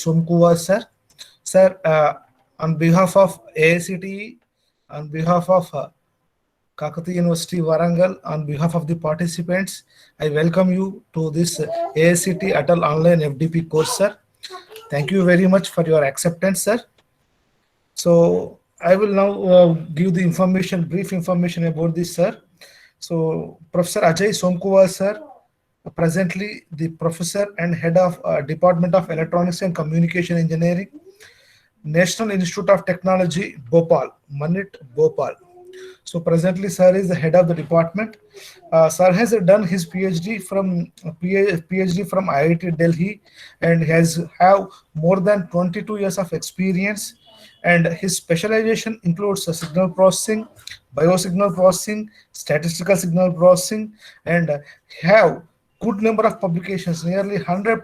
Somkuwa, sir. Sir, on behalf of AICTE, on behalf of Kakati University Warangal, on behalf of the participants, I welcome you to this AICT Atal Online FDP course, sir. Thank you very much for your acceptance, sir. So I will now give the information, brief information about this, sir. So Professor Ajay Somkuwa, sir, presently the professor and head of Department of Electronics and Communication Engineering, National Institute of Technology, Bhopal, Manit, Bhopal. So presently, sir is the head of the department. Sir has done his PhD from IIT Delhi and has have more than 22 years of experience. And his specialization includes signal processing, biosignal processing, statistical signal processing, and have good number of publications, nearly 100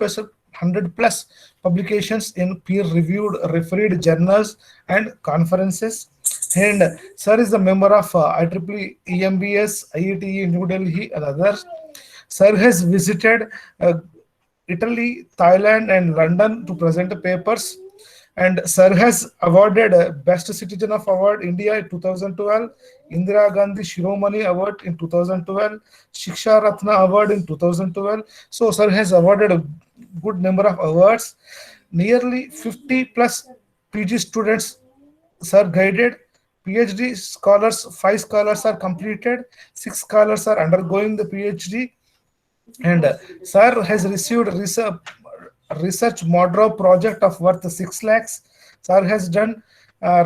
plus publications in peer-reviewed refereed journals and conferences. And sir is the member of IEEE, EMBS, IETE New Delhi, and others. Sir has visited Italy, Thailand, and London to present the papers. And Sir has awarded Best Citizen of Award India in 2012, Indira Gandhi Shiromani Award in 2012, Shiksha Ratna Award in 2012. So Sir has awarded a good number of awards. Nearly 50 plus PG students Sir guided. PhD scholars, 5 scholars are completed, 6 scholars are undergoing the PhD, and Sir has received research model project of worth 6 lakhs. Sir has done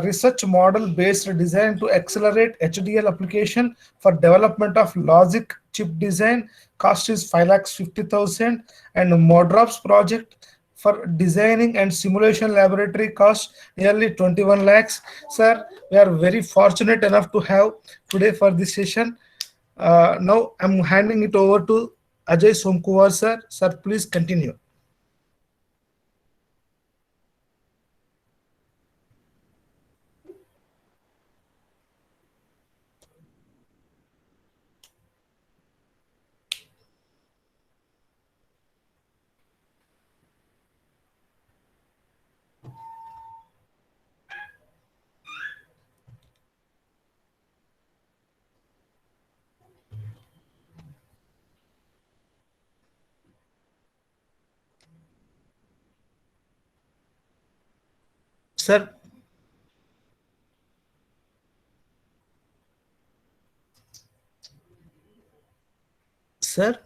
research model based design to accelerate HDL application for development of logic chip design. Cost is 5 lakhs 50,000, and Modrops project for designing and simulation laboratory cost nearly 21 lakhs. Sir, we are very fortunate enough to have today for this session. Now I'm handing it over to Ajay Somkuwar, sir. Sir, please continue. Sir, sir,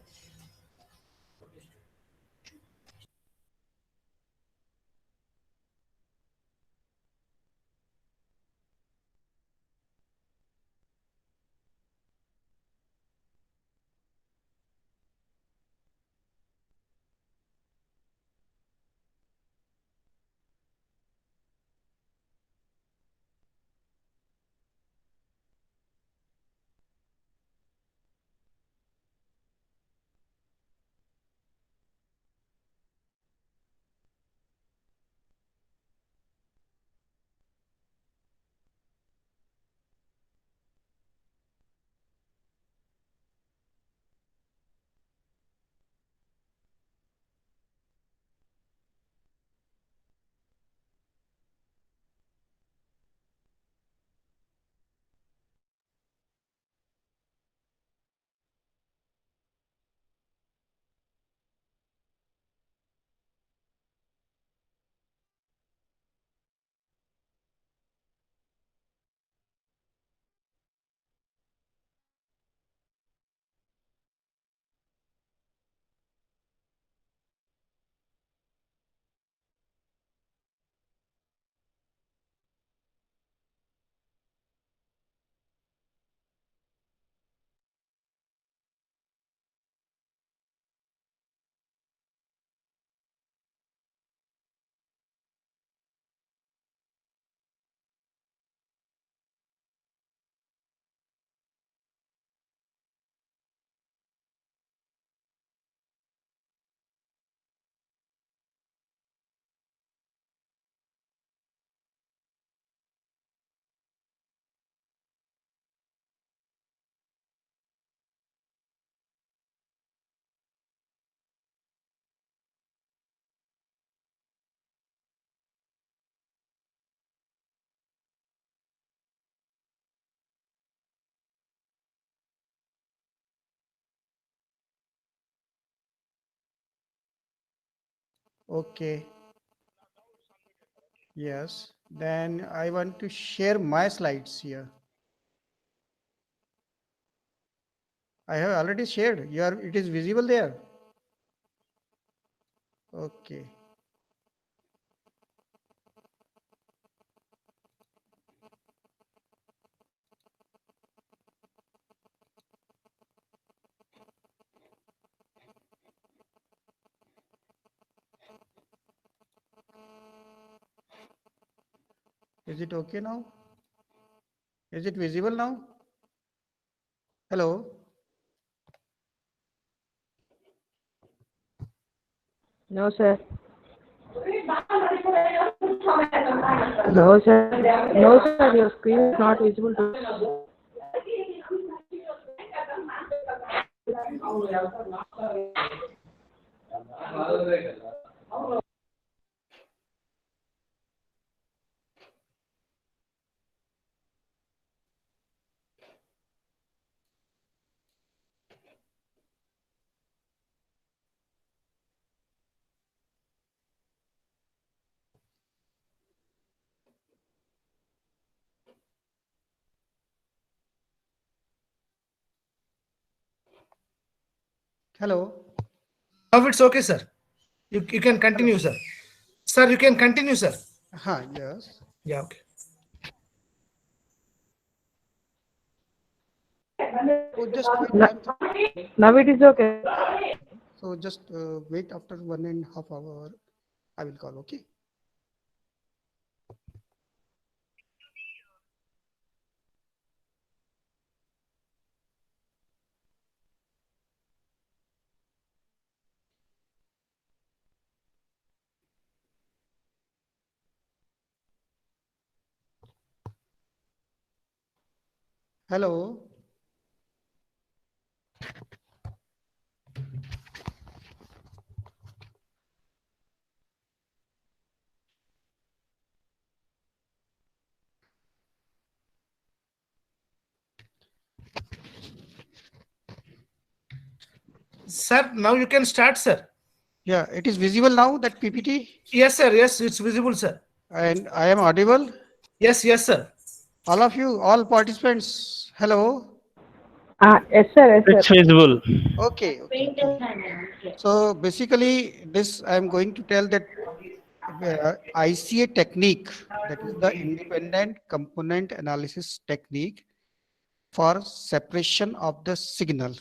Okay. Yes. Then I want to share my slides here. I have already shared. It is visible there. Okay. Is it okay now? Is it visible now? Hello. No, sir. No, sir. No, sir. Your screen is not visible to us. Hello. Now it's okay, sir. You can continue, Hello. sir. Sir, you can continue, sir. Yes. Yeah, okay. So just wait. No, now it is okay. So just wait after 1.5 hours. I will call. Okay. Hello. Sir, now you can start, sir. Yeah. It is visible now, that PPT, Yes, sir. Yes, it's visible, sir. and I am audible. Yes, yes, sir. All of you, all participants. Hello. Yes, sir. Yes, sir. It's visible. Okay. Okay. Okay. So basically, this I am going to tell that ICA technique, that is the independent component analysis technique for separation of the signal.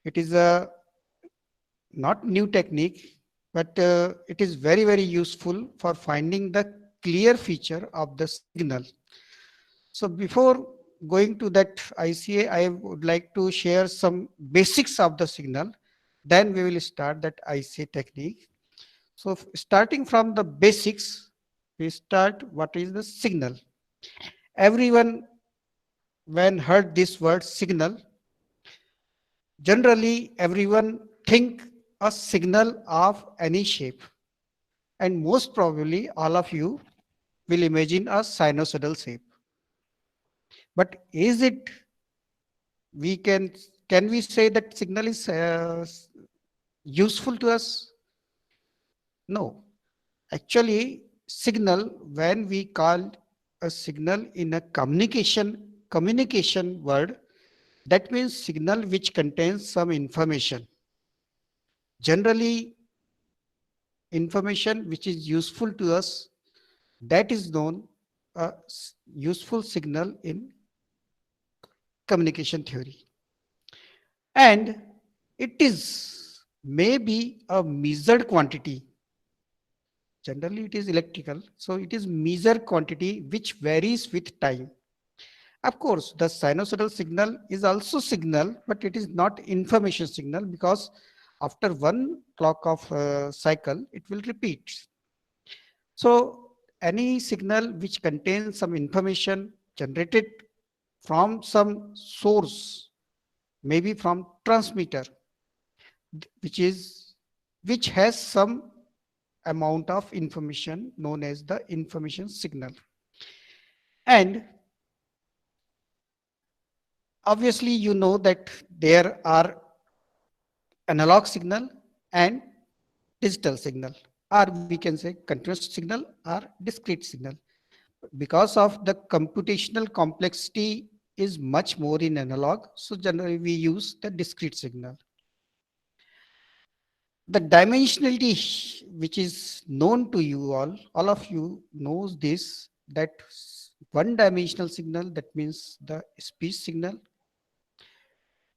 It is a not new technique, but it is very, very useful for finding the clear feature of the signal. So before going to that ICA, I would like to share some basics of the signal. Then we will start that ICA technique. So starting from the basics, we start what is the signal. Everyone when heard this word signal, generally everyone think a signal of any shape, and most probably all of you will imagine a sinusoidal shape. But is it, we can we say that signal is useful to us? No. Actually, signal, when we call a signal in a communication word, that means signal which contains some information. Generally, information which is useful to us, that is known a useful signal in communication theory. And it is maybe a measured quantity. Generally, it is electrical, so it is measured quantity which varies with time. Of course, the sinusoidal signal is also signal, but it is not information signal, because after one clock of cycle, it will repeat. So any signal which contains some information generated from some source, maybe from transmitter, which is which has some amount of information known as the information signal. And obviously you know that there are analog signal and digital signal, or we can say continuous signal or discrete signal. Because of the computational complexity is much more in analog, so generally we use the discrete signal. The dimensionality which is known to you all of you knows this, that one dimensional signal, that means the speech signal,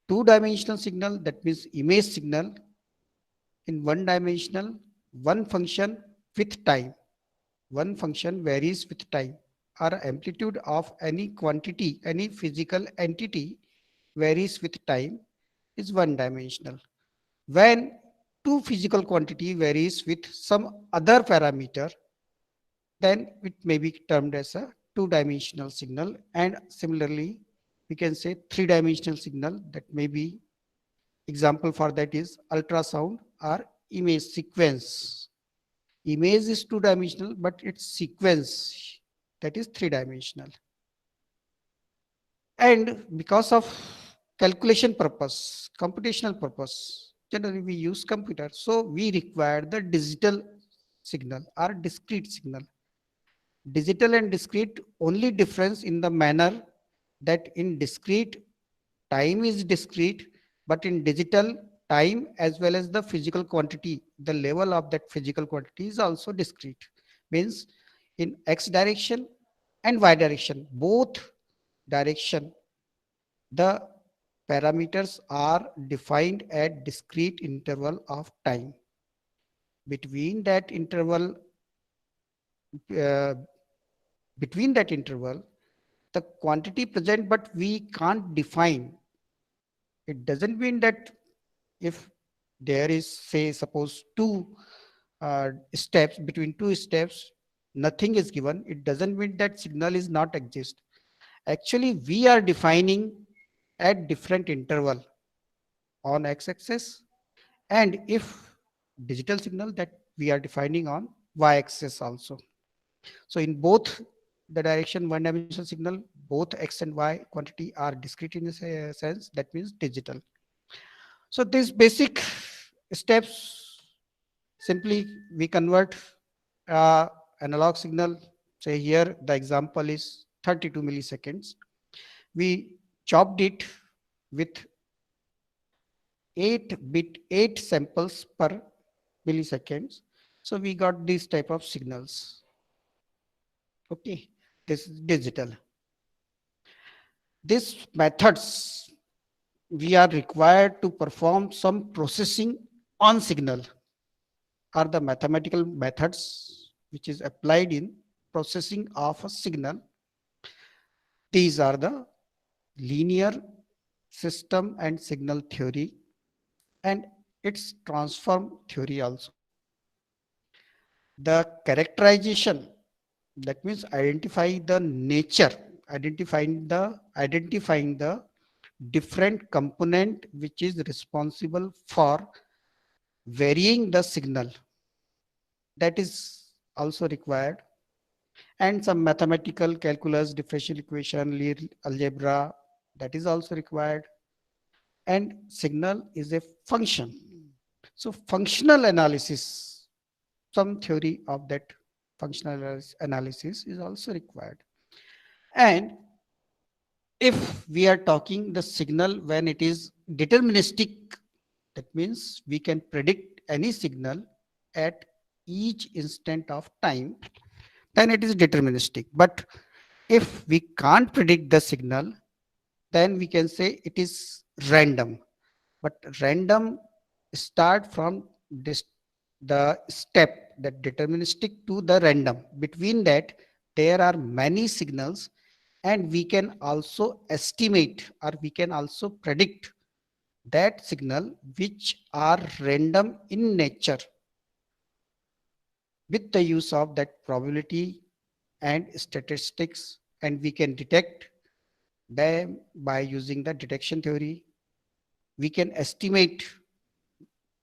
two dimensional signal, that means image signal. In one dimensional, one function with time, one function varies with time, or amplitude of any quantity, any physical entity varies with time, is one dimensional. When two physical quantity varies with some other parameter, then it may be termed as a two-dimensional signal. And similarly, we can say three-dimensional signal, that may be, example for that is ultrasound or image sequence. Image is two-dimensional, but its sequence, that is three-dimensional. And because of calculation purpose, computational purpose, generally we use computer. So we require the digital signal or discrete signal. Digital and discrete only difference in the manner that in discrete, time is discrete, but in digital, time as well as the physical quantity, the level of that physical quantity is also discrete. Means in x direction and y direction, both direction, the parameters are defined at discrete interval of time. Between that interval, uh, between that interval, the quantity present, but we can't define. It doesn't mean that if there is, say, suppose two steps, between two steps, nothing is given. It doesn't mean that signal is not exist. Actually, we are defining at different interval on x-axis, and if digital signal, that we are defining on y-axis also. So in both the direction one dimensional signal, both x and y quantity are discrete in this sense, that means digital. So these basic steps, simply we convert analog signal, say here the example is 32 milliseconds. We chopped it with 8 samples per milliseconds. So we got these type of signals. Okay, this is digital. These methods, we are required to perform some processing on signal, are the mathematical methods which is applied in processing of a signal. These are the linear system and signal theory and its transform theory also. The characterization, that means identify the nature, identifying the different component which is responsible for varying the signal, that is also required. And some mathematical calculus, differential equation, linear algebra, that is also required. And signal is a function. So functional analysis, some theory of that functional analysis is also required. And if we are talking the signal when it is deterministic, that means we can predict any signal at each instant of time, then it is deterministic. But if we can't predict the signal, then we can say it is random. But random start from this, the step that deterministic to the random. Between that, there are many signals, and we can also estimate or we can also predict that signal which are random in nature with the use of that probability and statistics, and we can detect them by using the detection theory. We can estimate,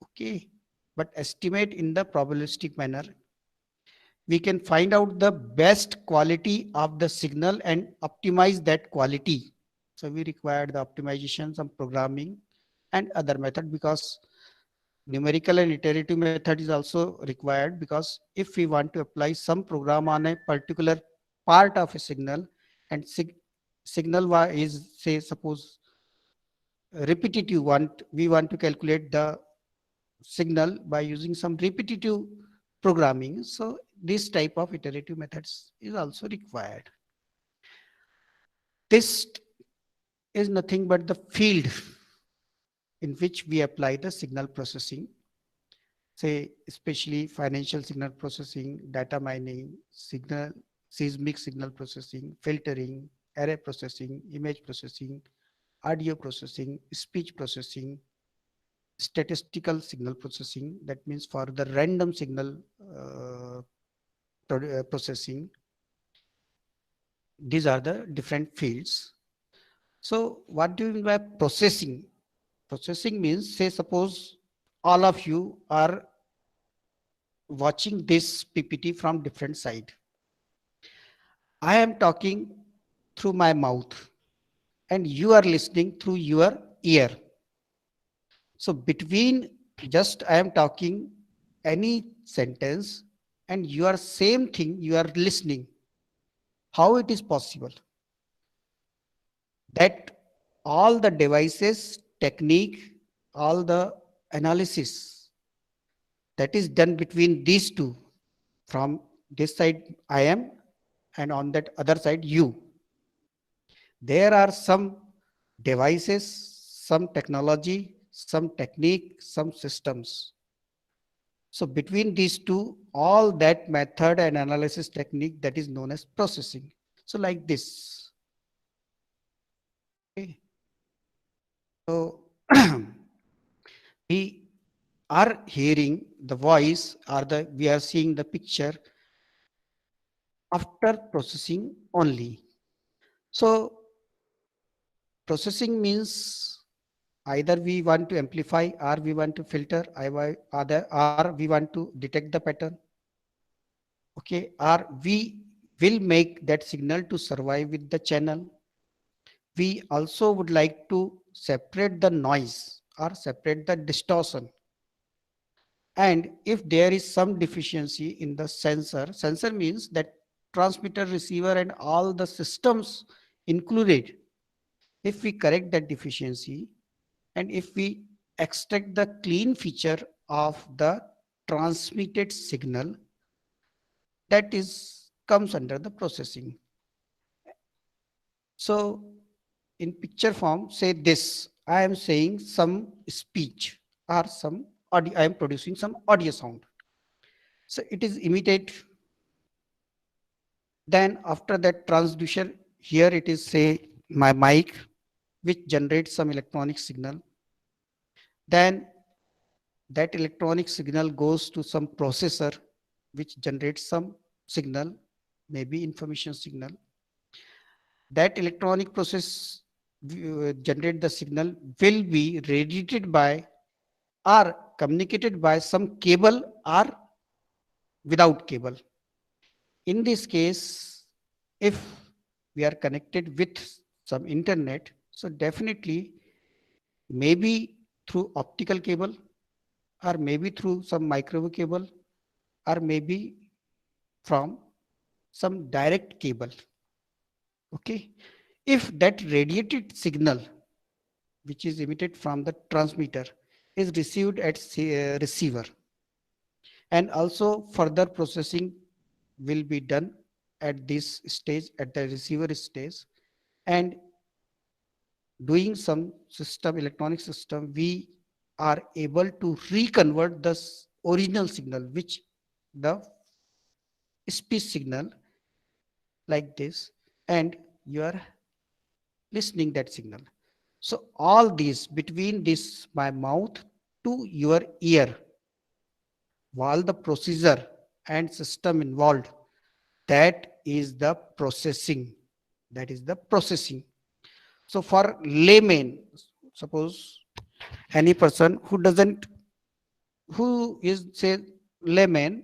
okay, but estimate in the probabilistic manner. We can find out the best quality of the signal and optimize that quality. So we require the optimization, some programming and other method, because numerical and iterative method is also required, because if we want to apply some program on a particular part of a signal, and signal is, say, suppose repetitive, we want to calculate the signal by using some repetitive programming. So this type of iterative methods is also required. This is nothing but the field in which we apply the signal processing, say especially financial signal processing, data mining, seismic signal processing, filtering, array processing, image processing, audio processing, speech processing, statistical signal processing, that means for the random signal processing. These are the different fields. So what do you mean by processing? Processing means, say suppose all of you are watching this PPT from different side. I am talking through my mouth and you are listening through your ear. So between just I am talking any sentence and your same thing you are listening, how it is possible that all the devices, technique, all the analysis that is done between these two, from this side I am and on that other side you, there are some devices, some technology, some technique, some systems. So between these two, all that method and analysis technique, that is known as processing. So like this. Okay. So we are hearing the voice, or we are seeing the picture after processing only. So processing means either we want to amplify, or we want to filter, or we want to detect the pattern. Okay, or we will make that signal to survive with the channel. We also would like to separate the noise or separate the distortion. And if there is some deficiency in the sensor means that transmitter, receiver, and all the systems included, if we correct that deficiency, and if we extract the clean feature of the transmitted signal, that is comes under the processing. So in picture form, say this, I am saying some speech or some audio, I am producing some audio sound. So it is imitate. Then after that transducer, here it is, say, my mic, which generates some electronic signal. Then that electronic signal goes to some processor, which generates some signal, maybe information signal. That electronic process generate the signal will be radiated by or communicated by some cable or without cable. In this case, if we are connected with some internet, so definitely maybe through optical cable, or maybe through some microwave cable, or maybe from some direct cable. Okay. If that radiated signal, which is emitted from the transmitter, is received at receiver, and also further processing will be done at this stage, at the receiver stage, and doing some system, electronic system, we are able to reconvert the original signal, which the speech signal, like this, and you are listening that signal. So all these between this my mouth to your ear, all the procedure and system involved, that is the processing. That is the processing. So for layman, suppose any person who is, say, layman,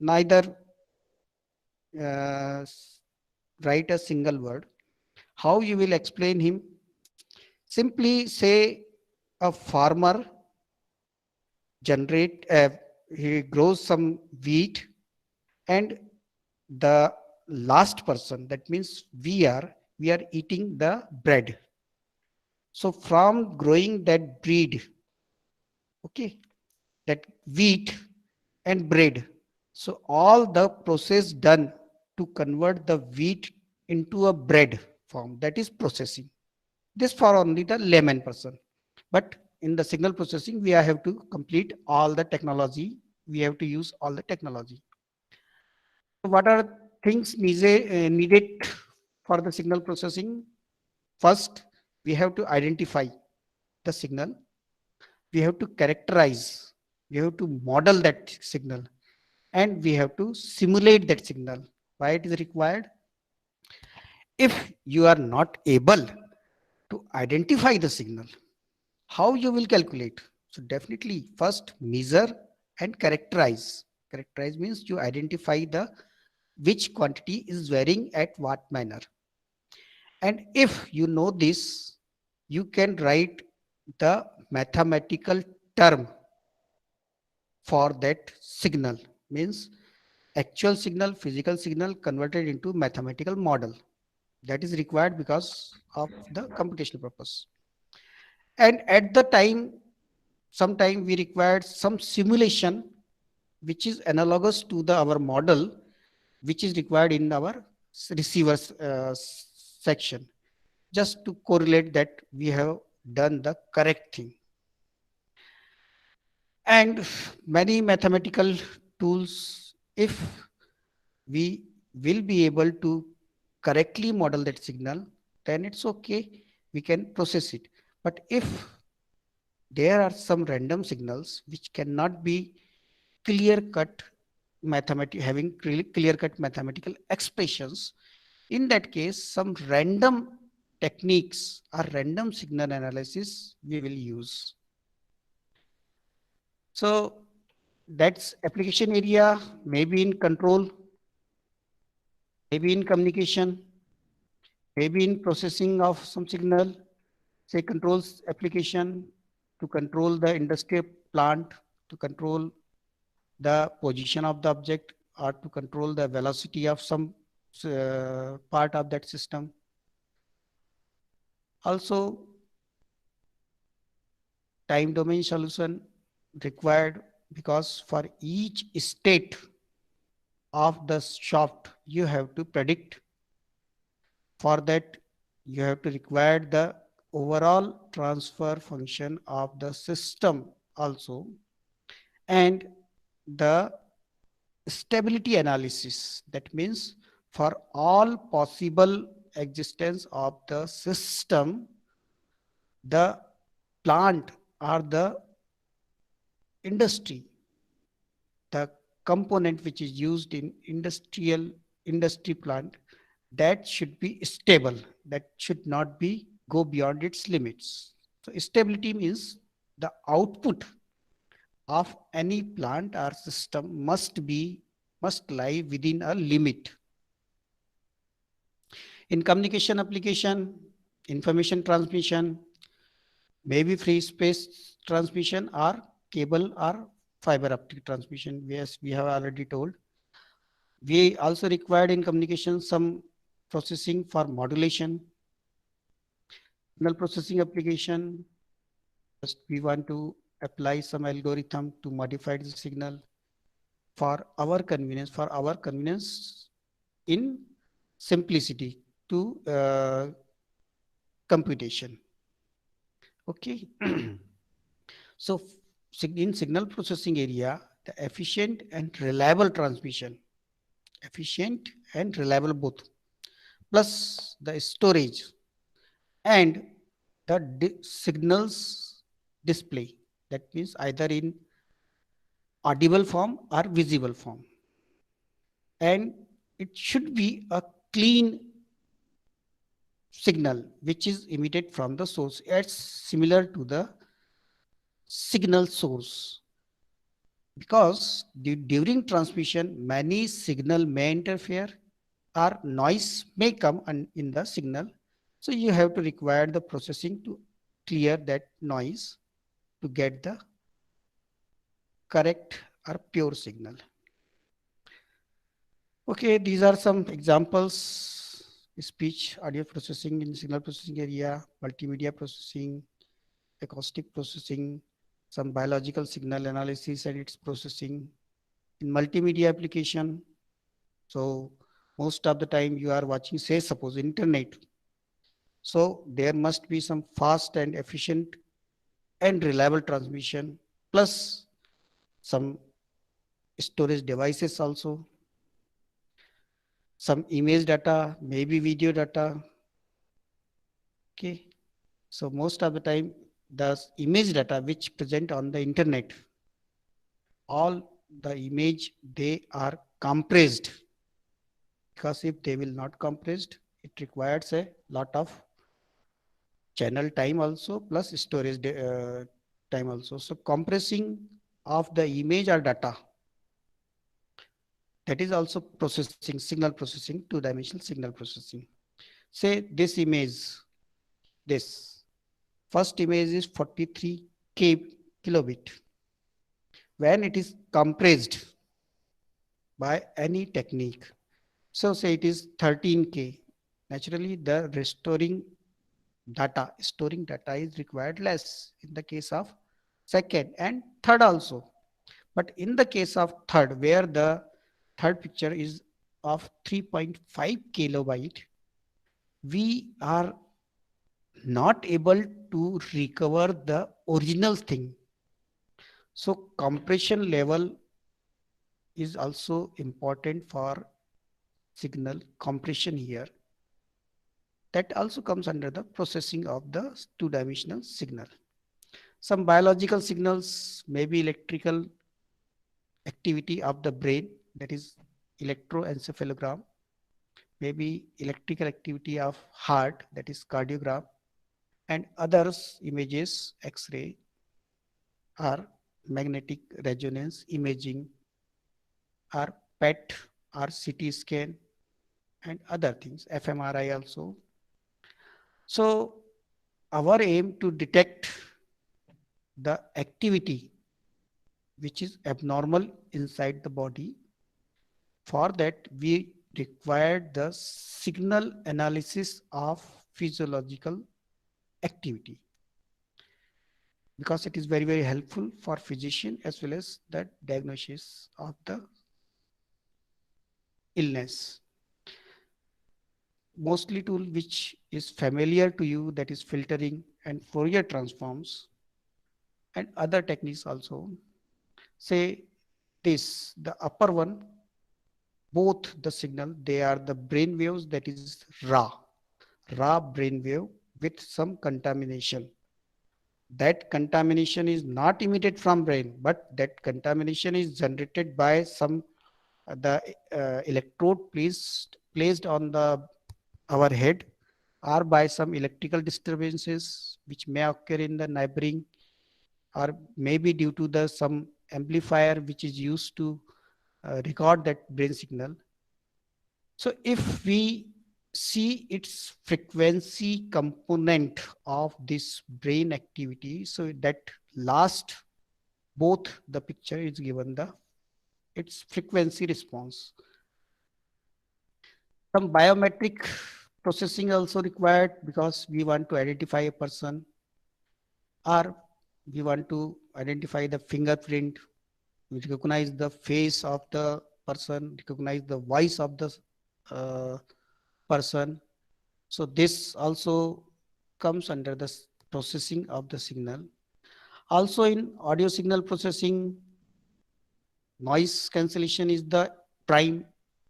neither uh, write a single word, how you will explain him? Simply say a farmer generate, he grows some wheat, and the last person, that means we are eating the bread. So from growing that breed, okay, that wheat and bread, so all the process done to convert the wheat into a bread form, that is processing. This for only the layman person. But in the signal processing, we have to complete all the technology. We have to use all the technology. What are things needed for the signal processing? First, we have to identify the signal. We have to characterize. We have to model that signal, and we have to simulate that signal. Why it is required? If you are not able to identify the signal, how you will calculate? So definitely first measure and characterize. Characterize means you identify the which quantity is varying at what manner. And if you know this, you can write the mathematical term for that signal, means actual signal, physical signal converted into mathematical model. That is required because of the computational purpose. And at the time, sometime we required some simulation which is analogous to the our model, which is required in our receivers section, just to correlate that we have done the correct thing. And many mathematical tools, if we will be able to correctly model that signal, then it's okay, we can process it. But if there are some random signals which cannot be clear cut having clear cut mathematical expressions, in that case some random techniques or random signal analysis we will use. So that's application area, maybe in control, maybe in communication, maybe in processing of some signal, say controls application to control the industrial plant, to control the position of the object, or to control the velocity of some part of that system. Also, time domain solution required, because for each state of the shaft you have to predict. For that you have to require the overall transfer function of the system also, and the stability analysis. That means for all possible existence of the system, the plant or the industry, the component which is used in industry plant, that should be stable, that should not be go beyond its limits. So stability means the output of any plant or system must lie within a limit. In communication application, information transmission, maybe free space transmission or cable or fiber optic transmission. Yes, we have already told. We also required in communication some processing for modulation. Signal processing application, just we want to apply some algorithm to modify the signal for our convenience in simplicity to computation. Okay. So in signal processing area, the efficient and reliable transmission, efficient and reliable both, plus the storage and the signals display, that means either in audible form or visible form, and it should be a clean signal which is emitted from the source. It's similar to the signal source, because during transmission many signal may interfere or noise may come in the signal. So you have to require the processing to clear that noise to get the correct or pure signal. Okay, these are some examples: speech, audio processing in signal processing area, multimedia processing, acoustic processing, some biological signal analysis and its processing in multimedia application. So most of the time you are watching, say suppose internet. So there must be some fast and efficient and reliable transmission, plus some storage devices also, some image data, maybe video data. Okay. So most of the time the image data which present on the internet, all the image, they are compressed, because if they will not compressed, it requires a lot of channel time also plus storage time also. So compressing of the image or data, that is also processing, signal processing, two-dimensional signal processing. Say this image, this first image is 43K kilobit. When it is compressed by any technique, so say it is 13K, naturally the storing data is required less in the case of second and third also. But in the case of third, where the third picture is of 3.5 kilobyte, we are not able to recover the original thing. So compression level is also important for signal compression here. That also comes under the processing of the two-dimensional signal. Some biological signals may be electrical activity of the brain, that is electroencephalogram, maybe electrical activity of heart, that is cardiogram, and others images, X-ray or magnetic resonance imaging or PET or CT scan and other things, fMRI also. So our aim to detect the activity which is abnormal inside the body. For that, we required the signal analysis of physiological activity, because it is very, very helpful for physician as well as the diagnosis of the illness. Mostly tool which is familiar to you, that is filtering and Fourier transforms and other techniques also. Say this, the upper one, both the signal, they are the brain waves, that is raw brain wave with some contamination. That contamination is not emitted from brain, but that contamination is generated by some the electrode placed on the our head, or by some electrical disturbances which may occur in the neighboring, or maybe due to the some amplifier which is used to record that brain signal. So if we see its frequency component of this brain activity, so that last both the picture is given the its frequency response. Some biometric processing also required, because we want to identify a person, or we want to identify the fingerprint, we recognize the face of the person, recognize the voice of the uh, person. So this also comes under the processing of the signal. Also in audio signal processing, noise cancellation is the prime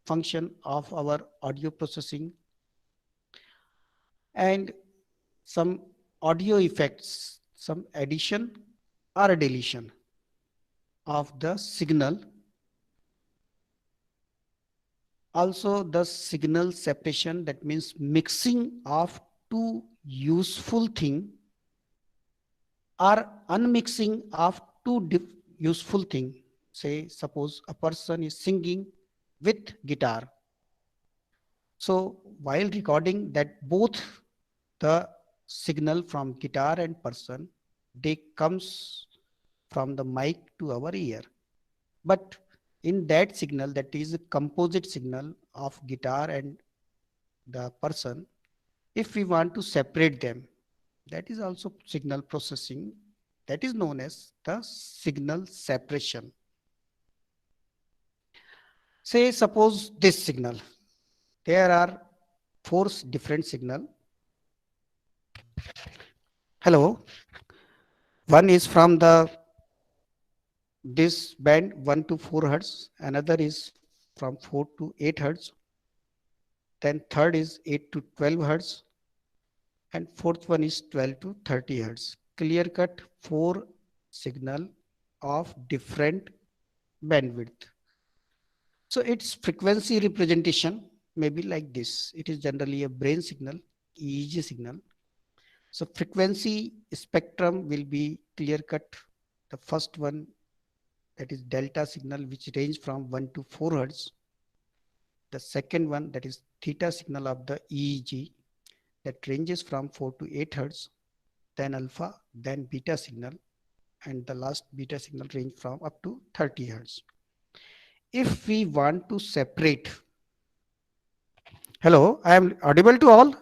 function of our audio processing, and some audio effects, some addition or deletion of the signal. Also the signal separation, that means mixing of two useful thing or unmixing of two useful thing. Say suppose a person is singing with guitar. So while recording that, both the signal from guitar and person, they comes from the mic to our ear. But in that signal, that is a composite signal of guitar and the person, if we want to separate them, that is also signal processing. That is known as the signal separation. Say, suppose this signal, there are four different signal. Hello, one is from the this band 1 to 4 hertz, another is from 4 to 8 hertz, then third is 8 to 12 hertz, and fourth one is 12 to 30 hertz. Clear cut four signal of different bandwidth. So its frequency representation may be like this. It is generally a brain signal, EEG signal. So frequency spectrum will be clear cut. The first one, that is delta signal, which range from 1 to 4 hertz. The second one, that is theta signal of the EEG, that ranges from 4 to 8 hertz, then alpha, then beta signal, and the last beta signal range from up to 30 hertz. If we want to separate, hello, I am audible to all?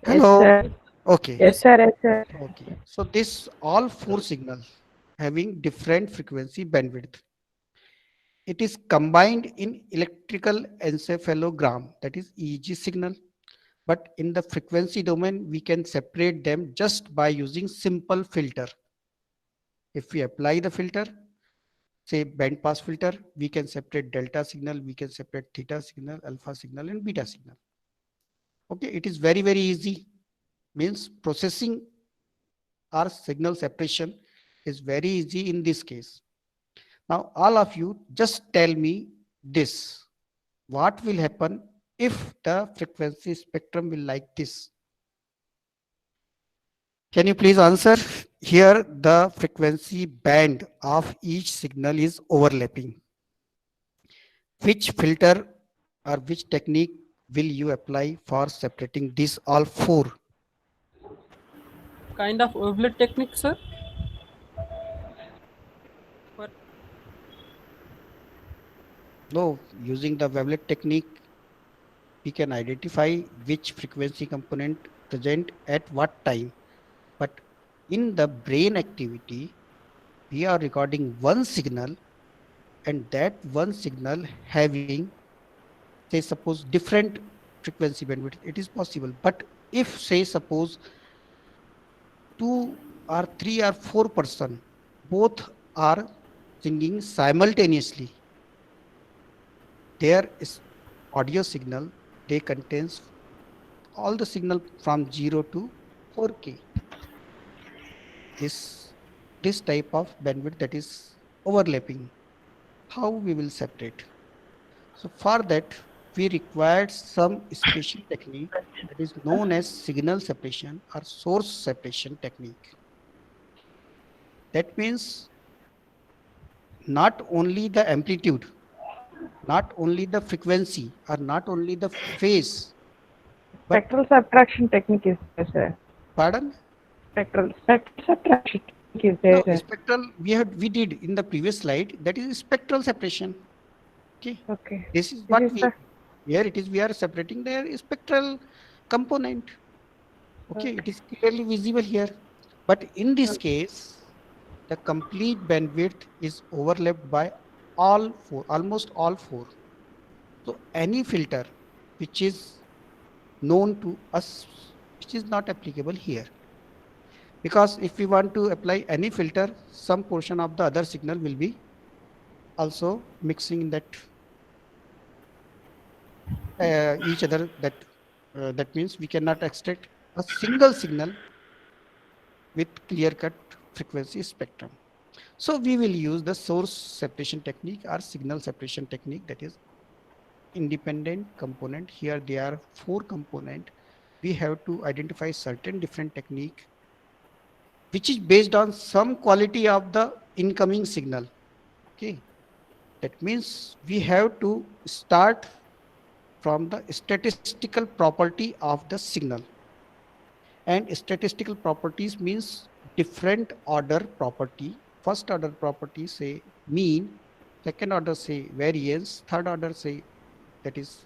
Hello. Yes, sir. Okay. Yes, sir. Yes, sir. Okay. So this all four signals having different frequency bandwidth. It is combined in electrical encephalogram, that is EEG signal. But in the frequency domain, we can separate them just by using simple filter. If we apply the filter, say band pass filter, we can separate delta signal, we can separate theta signal, alpha signal, and beta signal. Okay, it is very, very easy. Means processing or signal separation is very easy in this case. Now, all of you just tell me this. What will happen if the frequency spectrum will like this? Can you please answer? Here, the frequency band of each signal is overlapping. Which filter or which technique will you apply for separating these all four? Kind of wavelet technique, sir. But No, using the wavelet technique, we can identify which frequency component present at what time. But in the brain activity, we are recording one signal, and that one signal having, say, suppose different frequency bandwidth. It is possible. But if, say, suppose 2 or 3 or 4 person both are singing simultaneously, their audio signal, they contains all the signal from 0 to 4K. This type of bandwidth, that is overlapping. How we will separate? So for that, we required some special technique that is known as signal separation or source separation technique. That means not only the amplitude, not only the frequency, or not only the phase. But Spectral subtraction technique is there, sir. pardon? Spectral subtraction technique is there, No, sir. spectral we did in the previous slide. That is spectral separation. Okay. Okay. This is This what is we the here it is. We are separating their spectral component. Okay, it is clearly visible here. But in this case, the complete bandwidth is overlapped by all four, almost all four. So any filter which is known to us, which is not applicable here. Because if we want to apply any filter, some portion of the other signal will be also mixing in that each other. That means we cannot extract a single signal with clear-cut frequency spectrum. So we will use the source separation technique or signal separation technique, that is independent component. Here there are 4 component. We have to identify certain different technique which is based on some quality of the incoming signal. Okay, that means we have to start from the statistical property of the signal. And statistical properties means different order property. First order property say mean, second order say variance, third order say that is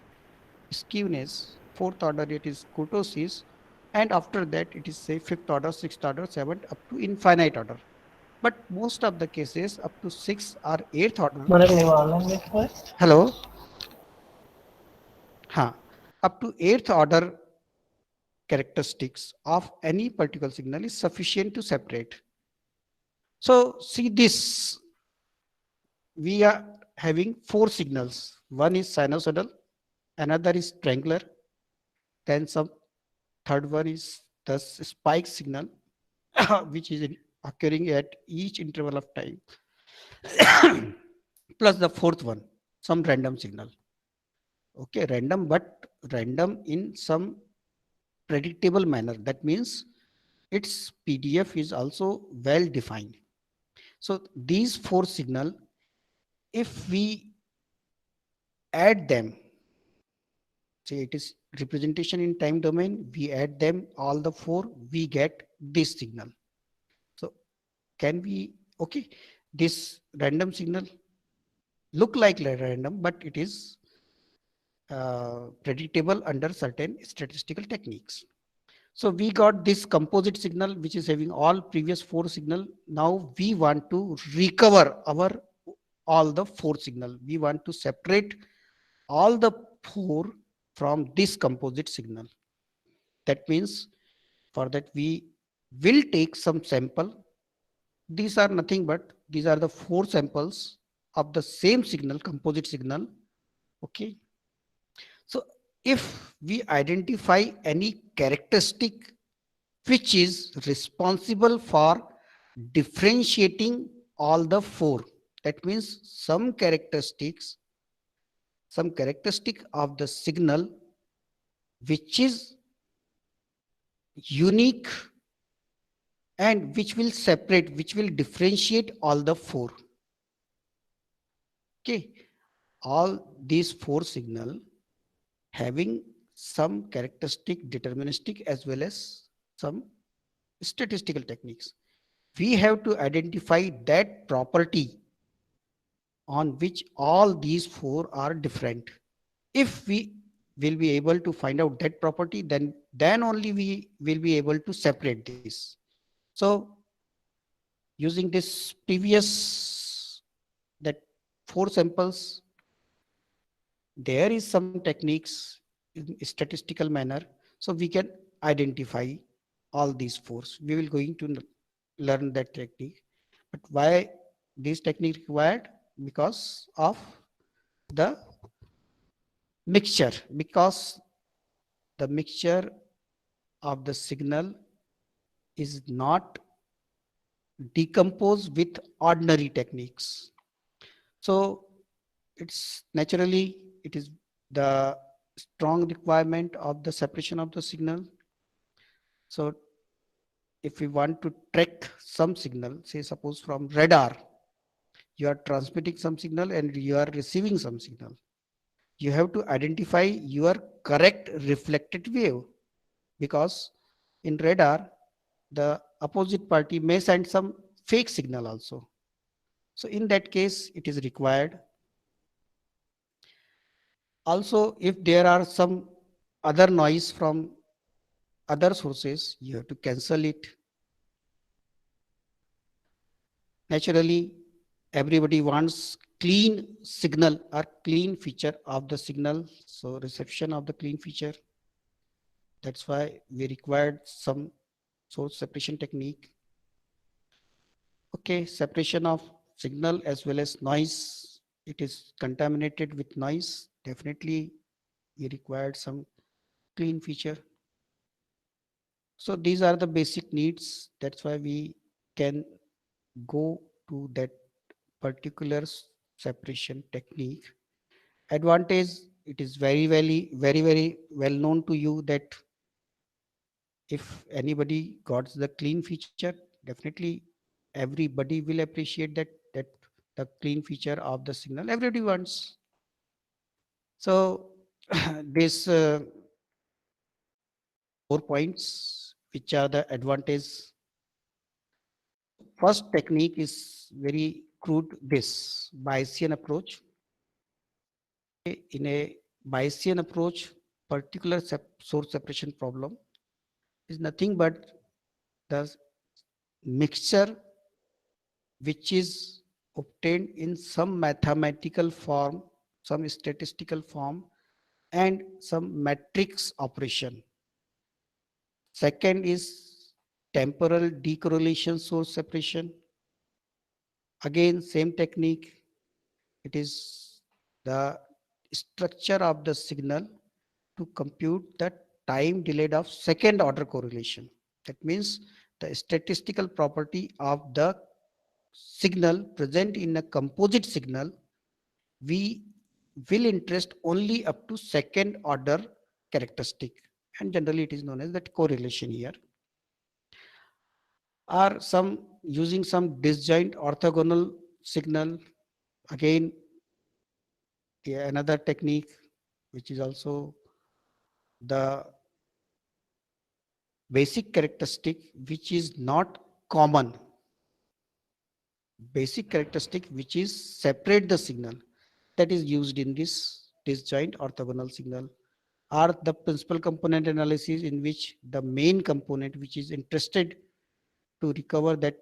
skewness, fourth order it is kurtosis, and after that it is say fifth order, sixth order, seventh up to infinite order. But most of the cases up to sixth or eighth order. Hello. Up to eighth order characteristics of any particular signal is sufficient to separate. So see this, we are having four signals. One is sinusoidal, another is triangular, then some third one is the spike signal, which is occurring at each interval of time, plus the fourth one, some random signal. Okay, random, but random in some predictable manner. That means its PDF is also well defined. So these four signal, if we add them, say it is representation in time domain, we add them all the four, we get this signal. So can we, okay, this random signal look like random, but it is predictable under certain statistical techniques. So we got this composite signal, which is having all previous four signal. Now we want to recover our all the four signal. We want to separate all the four from this composite signal. That means for that we will take some sample. These are nothing but these are the four samples of the same signal, composite signal. Okay. So if we identify any characteristic which is responsible for differentiating all the four, that means some characteristic of the signal which is unique and which will separate, which will differentiate all the four. Okay, all these four signal having some characteristic deterministic as well as some statistical techniques. We have to identify that property on which all these four are different. If we will be able to find out that property, then only we will be able to separate this. So using this previous that four samples, there is some techniques in statistical manner, so we can identify all these fours. We will going to learn that technique. But why this technique required? Because of the mixture, because the mixture of the signal is not decomposed with ordinary techniques. So it's naturally, it is the strong requirement of the separation of the signal. So if we want to track some signal, say suppose from radar, you are transmitting some signal and you are receiving some signal. You have to identify your correct reflected wave, because in radar, the opposite party may send some fake signal also. So in that case, it is required. Also, if there are some other noise from other sources, you have to cancel it. Naturally, everybody wants clean signal or clean feature of the signal. So reception of the clean feature. That's why we required some source separation technique. Okay, separation of signal as well as noise. It is contaminated with noise. Definitely, we required some clean feature. So these are the basic needs. That's why we can go to that particular separation technique. Advantage, it is very well known to you that if anybody got the clean feature, definitely everybody will appreciate that the clean feature of the signal everybody wants. So this 4 points, which are the advantage First technique is very crude, this Bayesian approach. In a Bayesian approach, particular source separation problem is nothing but the mixture which is obtained in some mathematical form, some statistical form, and some matrix operation. Second is temporal decorrelation source separation. Again, same technique. It is the structure of the signal to compute the time delayed of second order correlation. That means the statistical property of the signal present in a composite signal, we will interest only up to second order characteristic, and generally it is known as that correlation here. Or some using some disjoint orthogonal signal, again another technique which is also the basic characteristic which is not common, basic characteristic which is separate the signal, that is used in this disjoint orthogonal signal. Are the principal component analysis, in which the main component which is interested to recover that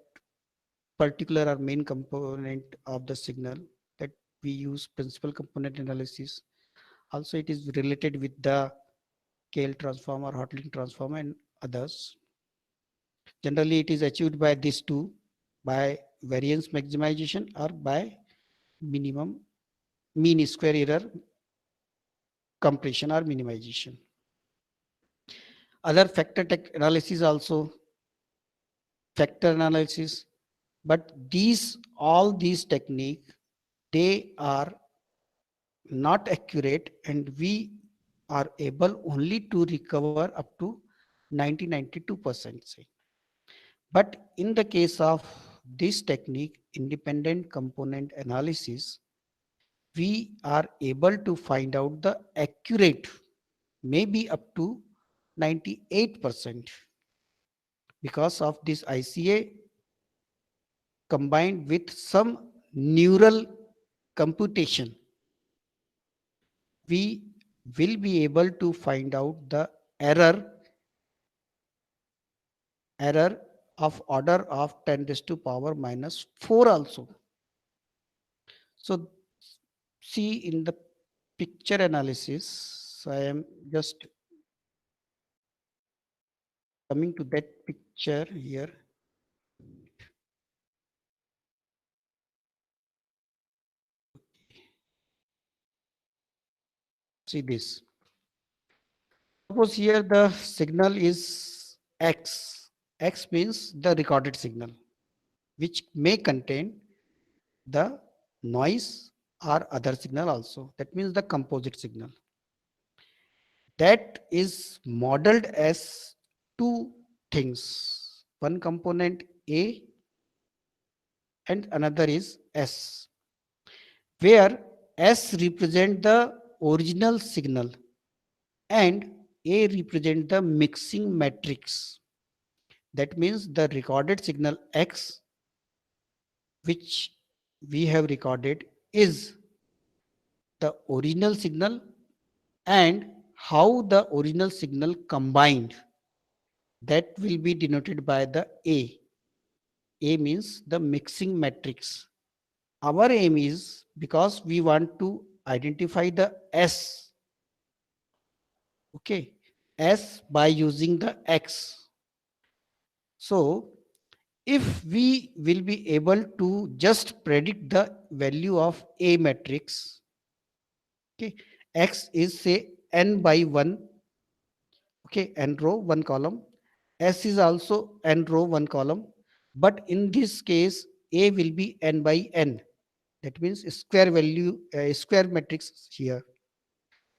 particular or main component of the signal, that we use principal component analysis. Also it is related with the Scale transform or Hartley transform and others. Generally it is achieved by these two, by variance maximization or by minimum mean square error compression or minimization. Other factor analysis also, factor analysis, but these all these technique, they are not accurate, and we are able only to recover up to 90-92% say. But in the case of this technique, independent component analysis, we are able to find out the accurate, maybe up to 98%, because of this ICA combined with some neural computation. We will be able to find out the error of order of 10 raised to power minus 4 also. So see in the picture analysis, I am just coming to that picture here. See this. Suppose here the signal is X. X means the recorded signal, which may contain the noise or other signal also. That means the composite signal. That is modeled as two things. One component A and another is S, where S represent the original signal and A represent the mixing matrix. That means the recorded signal X, which we have recorded, is the original signal, and how the original signal combined, that will be denoted by the A. A means the mixing matrix. Our aim is, because we want to identify the S, okay, S by using the X. So if we will be able to just predict the value of A matrix, okay, X is say n by 1, okay, n row 1 column, S is also n row 1 column, but in this case A will be n by n. That means square value, square matrix here.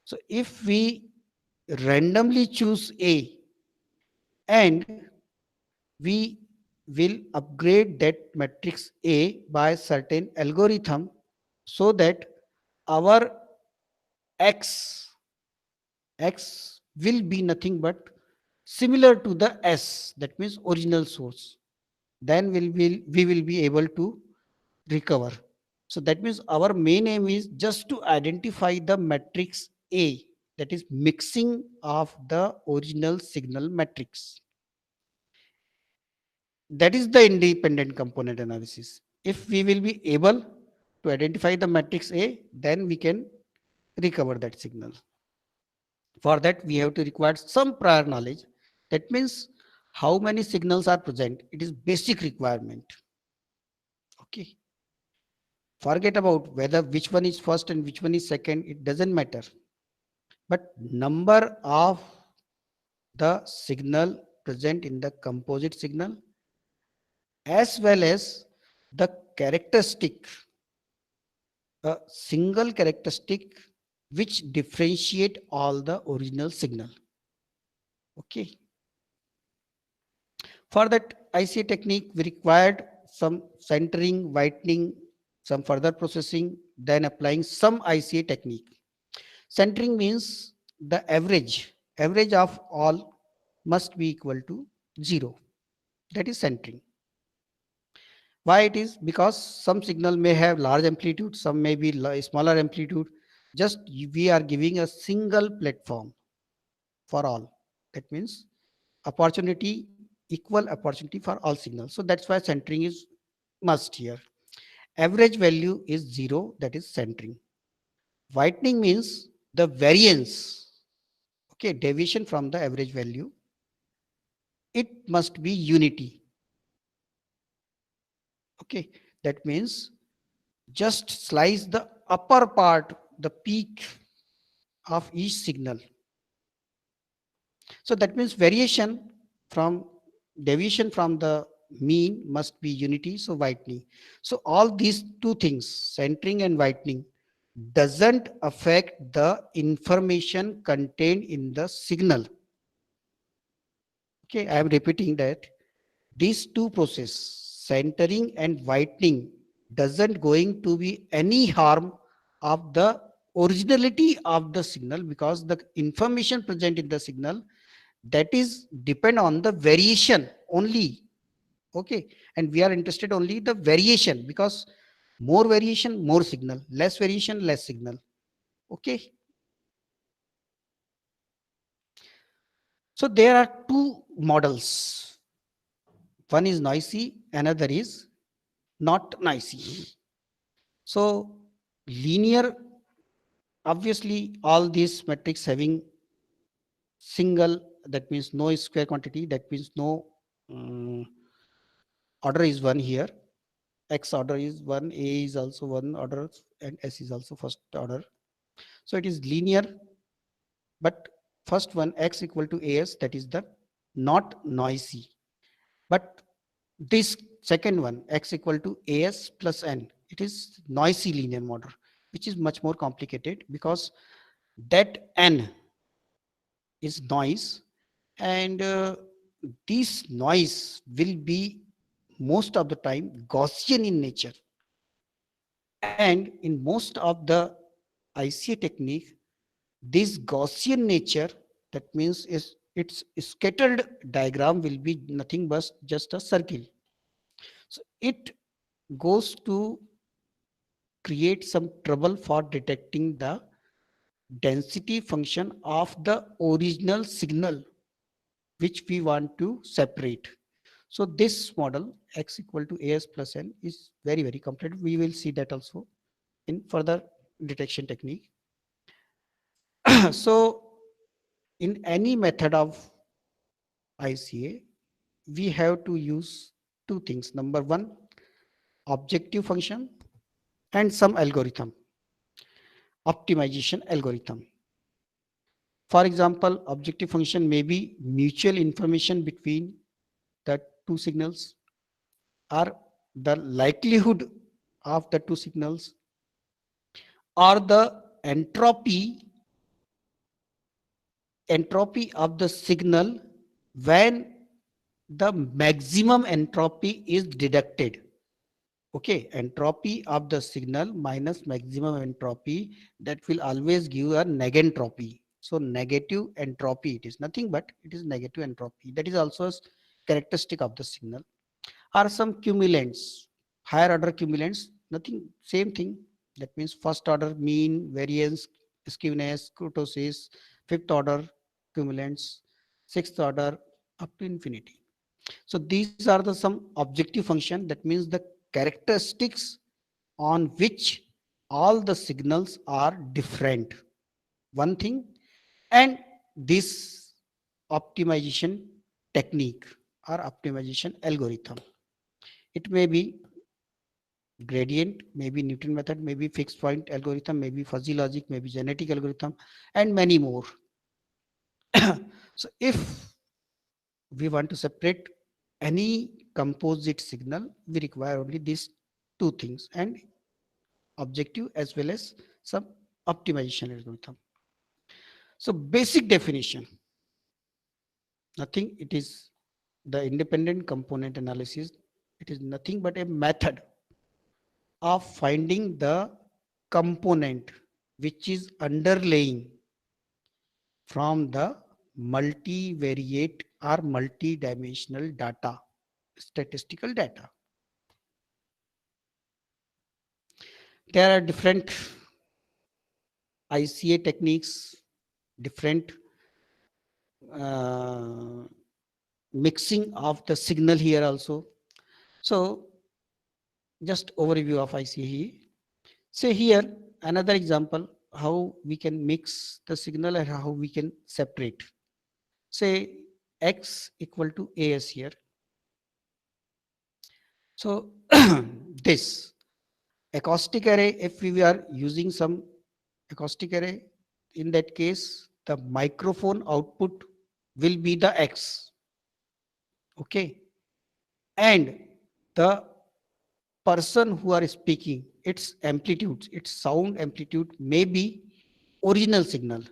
So if we randomly choose A and we will upgrade that matrix A by certain algorithm, so that our X will be nothing but similar to the S, that means original source. then we will be able to recover. So that means our main aim is just to identify the matrix A, that is mixing of the original signal matrix. That is the independent component analysis. If we will be able to identify the matrix A, then we can recover that signal. For that, we have to require some prior knowledge. That means how many signals are present. It is basic requirement. Okay. Forget about whether which one is first and which one is second. It doesn't matter. But number of the signal present in the composite signal, as well as the characteristic, a single characteristic which differentiate all the original signal. Okay. For that ICA technique, we required some centering, whitening, some further processing, then applying some ICA technique. Centering means the average of all must be equal to 0. That is centering. Why it is? Because some signal may have large amplitude, some may be smaller amplitude. Just we are giving a single platform for all. That means opportunity, equal opportunity for all signals. So that's why centering is must here. Average value is 0, that is centering. Whitening means the variance, okay, deviation from the average value. It must be unity. Okay, that means just slice the upper part, the peak of each signal. So that means variation from deviation from the mean must be unity, so whitening. So all these two things, centering and whitening, doesn't affect the information contained in the signal. Okay, I am repeating that these two process, centering and whitening, doesn't going to be any harm of the originality of the signal, because the information present in the signal, that is depend on the variation only. Okay, and we are interested only the variation, because more variation, more signal, less variation, less signal. Okay, so there are two models. One is noisy, another is not noisy. So linear, obviously all these metrics having single, that means no square quantity, that means no order is one here. X order is one, A is also one order, and S is also first order. So it is linear, but first one X equal to AS, that is the not noisy. But this second one, X equal to AS plus N, it is noisy linear model, which is much more complicated, because that N is noise, and this noise will be most of the time Gaussian in nature. And in most of the ICA technique, this Gaussian nature, that means is its scattered diagram will be nothing but just a circle. So it goes to create some trouble for detecting the density function of the original signal which we want to separate. So this model X equal to AS plus N is very, very complicated. We will see that also in further detection technique. So in any method of ICA, we have to use two things. Number one, objective function and some algorithm, optimization algorithm. For example, objective function may be mutual information between the two signals, or the likelihood of the two signals, or the entropy of the signal when the maximum entropy is deducted. Okay, entropy of the signal minus maximum entropy, that will always give a negentropy. So negative entropy, it is nothing but it is negative entropy. That is also a characteristic of the signal. are some cumulants, higher order cumulants, nothing, same thing. That means first order mean, variance, skewness, kurtosis, fifth order cumulants, sixth order up to infinity. So these are the some objective function, that means the characteristics on which all the signals are different. One thing, and this optimization technique or optimization algorithm. It may be gradient, maybe Newton method, maybe fixed point algorithm, maybe fuzzy logic, maybe genetic algorithm, and many more. So if we want to separate any composite signal, we require only these two things, and objective as well as some optimization algorithm. So basic definition, nothing, it is the independent component analysis. It is nothing but a method of finding the component which is underlying from the multivariate or multidimensional data, statistical data. There are different ICA techniques, different uh, mixing of the signal here also. So just overview of ICA. Say here another example how we can mix the signal and how we can separate. Say X equal to AS here. So this acoustic array, if we are using some acoustic array, in that case the microphone output will be the X. Okay, and the person who are speaking, its amplitude, its sound amplitude may be original signal,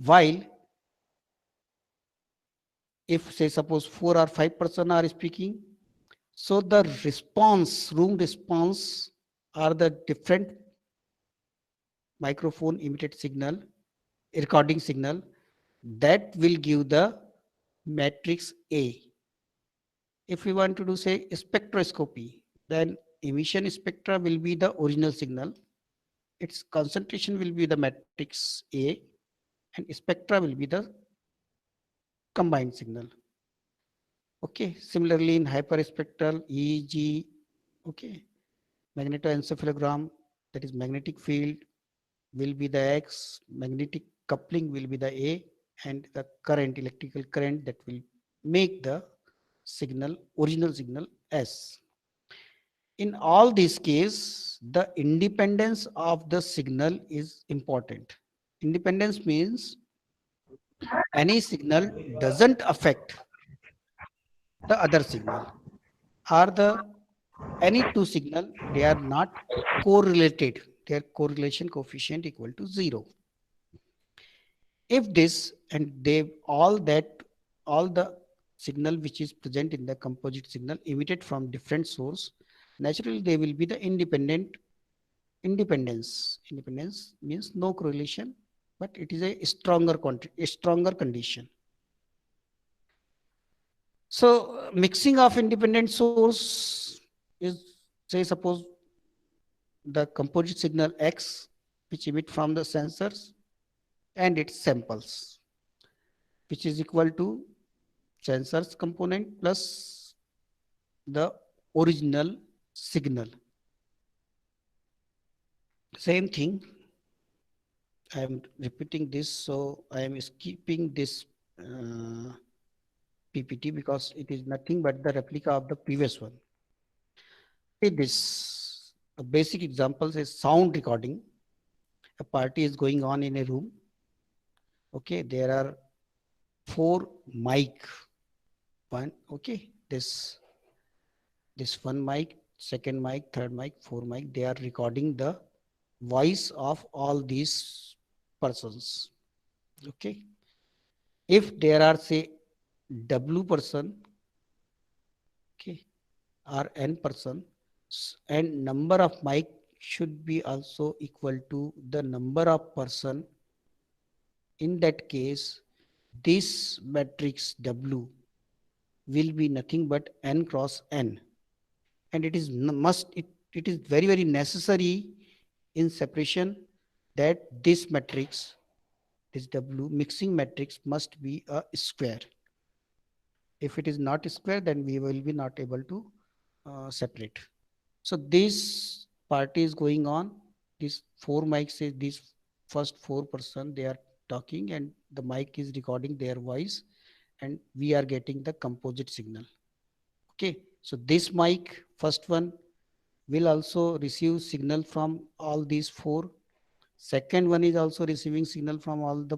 while if say suppose 4 or 5 person are speaking, so the response, room response, are the different microphone emitted signal, recording signal, that will give the matrix A. If we want to do say spectroscopy, then emission spectra will be the original signal, its concentration will be the matrix A, and spectra will be the combined signal. Okay, similarly in hyperspectral EEG, okay, magnetoencephalogram, that is magnetic field, will be the X, magnetic coupling will be the A, and the current, electrical current, that will make the signal, original signal S. In all these cases, the independence of the signal is important. Independence means any signal doesn't affect the other signal, or the any two signal, they are not correlated, their correlation coefficient equal to 0. If this and they all that, all the signal which is present in the composite signal emitted from different source, naturally they will be the independent. Independence means no correlation, but it is a stronger condition. So mixing of independent source is, say suppose the composite signal X which emit from the sensors and its samples, which is equal to sensors component plus the original signal. Same thing, I am repeating this, so I am skipping this PPT because it is nothing but the replica of the previous one. See this, a basic example is sound recording. A party is going on in a room. Okay, there are 4 mic. One, okay, this one mic, second mic, third mic, 4 mic. They are recording the voice of all these persons. Okay, if there are say W person, okay, or N person, and number of mic should be also equal to the number of person. In that case, this matrix W will be nothing but n cross n, and it is it is very very necessary in separation that this matrix, this W mixing matrix, must be a square. If it is not a square, then we will be not able to separate. So this party is going on. These four mics is these first 4 person they are talking, and the mic is recording their voice, and we are getting the composite signal. Okay, so this mic, first one, will also receive signal from all these four. Second one is also receiving signal from all the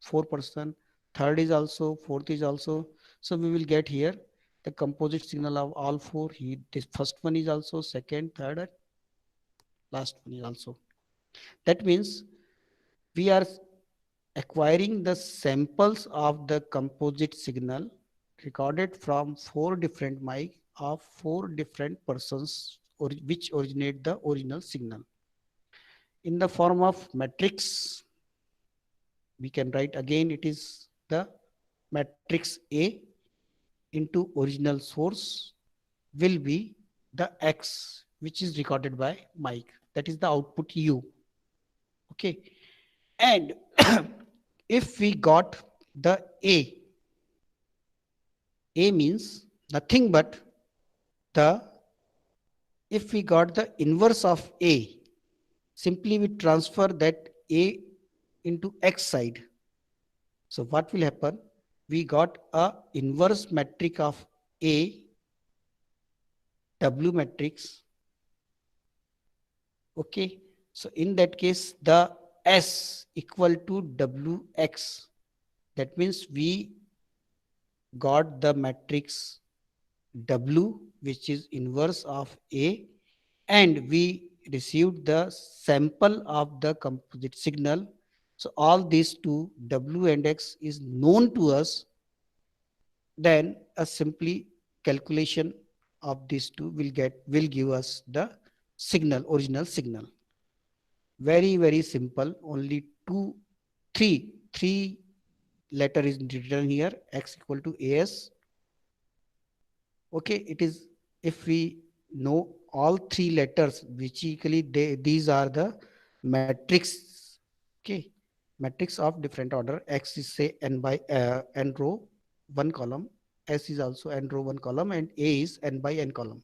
4 person. Third is also, fourth is also. So we will get here the composite signal of all four. This first one is also, second, third, and last one is also. That means we are acquiring the samples of the composite signal recorded from four different mic of four different persons, or which originate the original signal in the form of matrix. We can write again, it is the matrix A into original source will be the X, which is recorded by mic. That is the output U. Okay. And if we got the A means nothing but the, if we got the inverse of A, simply we transfer that A into X side. So what will happen? We got a inverse matrix of A, W matrix. Okay. So in that case, the S equal to WX. That means we got the matrix W, which is inverse of A, and we received the sample of the composite signal. So all these two, W and X, is known to us. Then a simply calculation of these two will give us the signal, original signal. Very very simple. Only three letter is written here. X equal to AS. Okay, it is, if we know all three letters, basically these are the matrix. Okay, matrix of different order. X is say n by n row, one column. S is also n row, one column, and A is n by n column.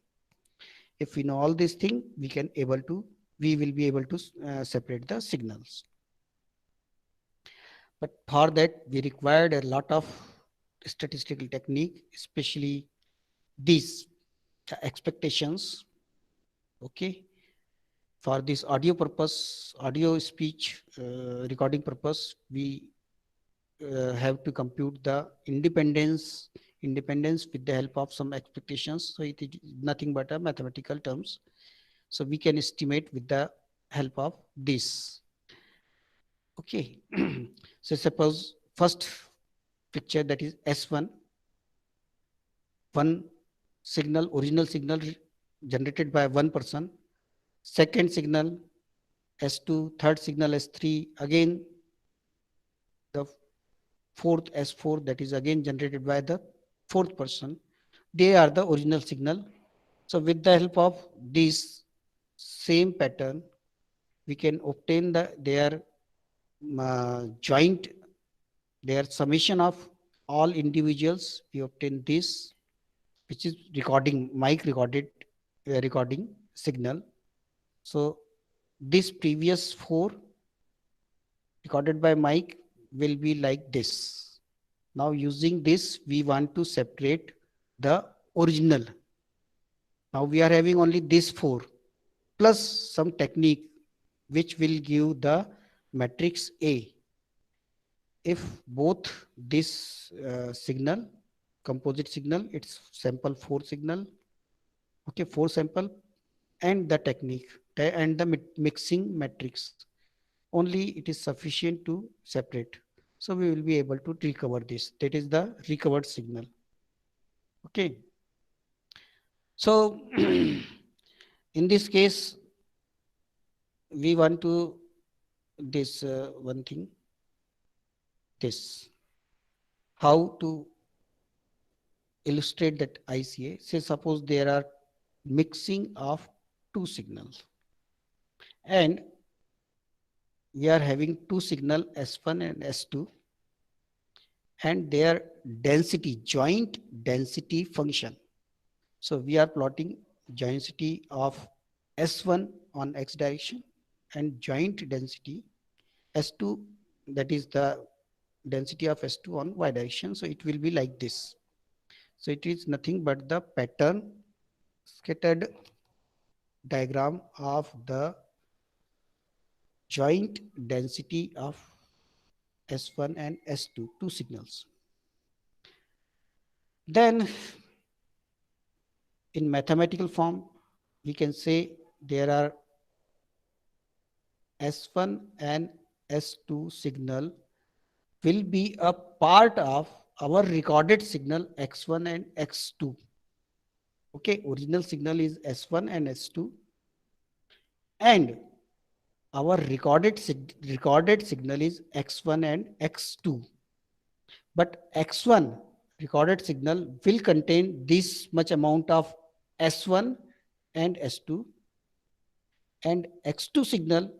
If we know all these things, we will be able to separate the signals. But for that, we required a lot of statistical technique, especially these expectations. Okay, for this audio purpose, audio speech recording purpose, we have to compute the independence with the help of some expectations. So it is nothing but a mathematical terms. So we can estimate with the help of this. Okay. So suppose first picture, that is S1, one signal, original signal generated by one person. Second signal S2, third signal S3, again the fourth S4, that is again generated by the fourth person. They are the original signal. So with the help of this same pattern, we can obtain their joint, their summation of all individuals. We obtain this, which is mic recording signal. So this previous four recorded by mic will be like this. Now using this, we want to separate the original. Now we are having only these four plus some technique which will give the matrix A. If both this signal, composite signal, it's sample four signal, okay, four sample, and the technique and the mixing matrix, only it is sufficient to separate. So we will be able to recover this. That is the recovered signal. Okay. So in this case, we want to this one thing, this how to illustrate that ICA. Say suppose there are mixing of two signals, and we are having two signal S1 and S2, and their density, joint density function. So we are plotting density of S1 on X direction and joint density S2, that is the density of S2 on Y direction. So it will be like this. So it is nothing but the pattern scattered diagram of the joint density of S1 and S2, two signals. Then in mathematical form, we can say there are S1 and S2 signal will be a part of our recorded signal X1 and X2. Okay, original signal is S1 and S2, and our recorded signal is X1 and X2. But X1 recorded signal will contain this much amount of S1 and S2, and X2 signal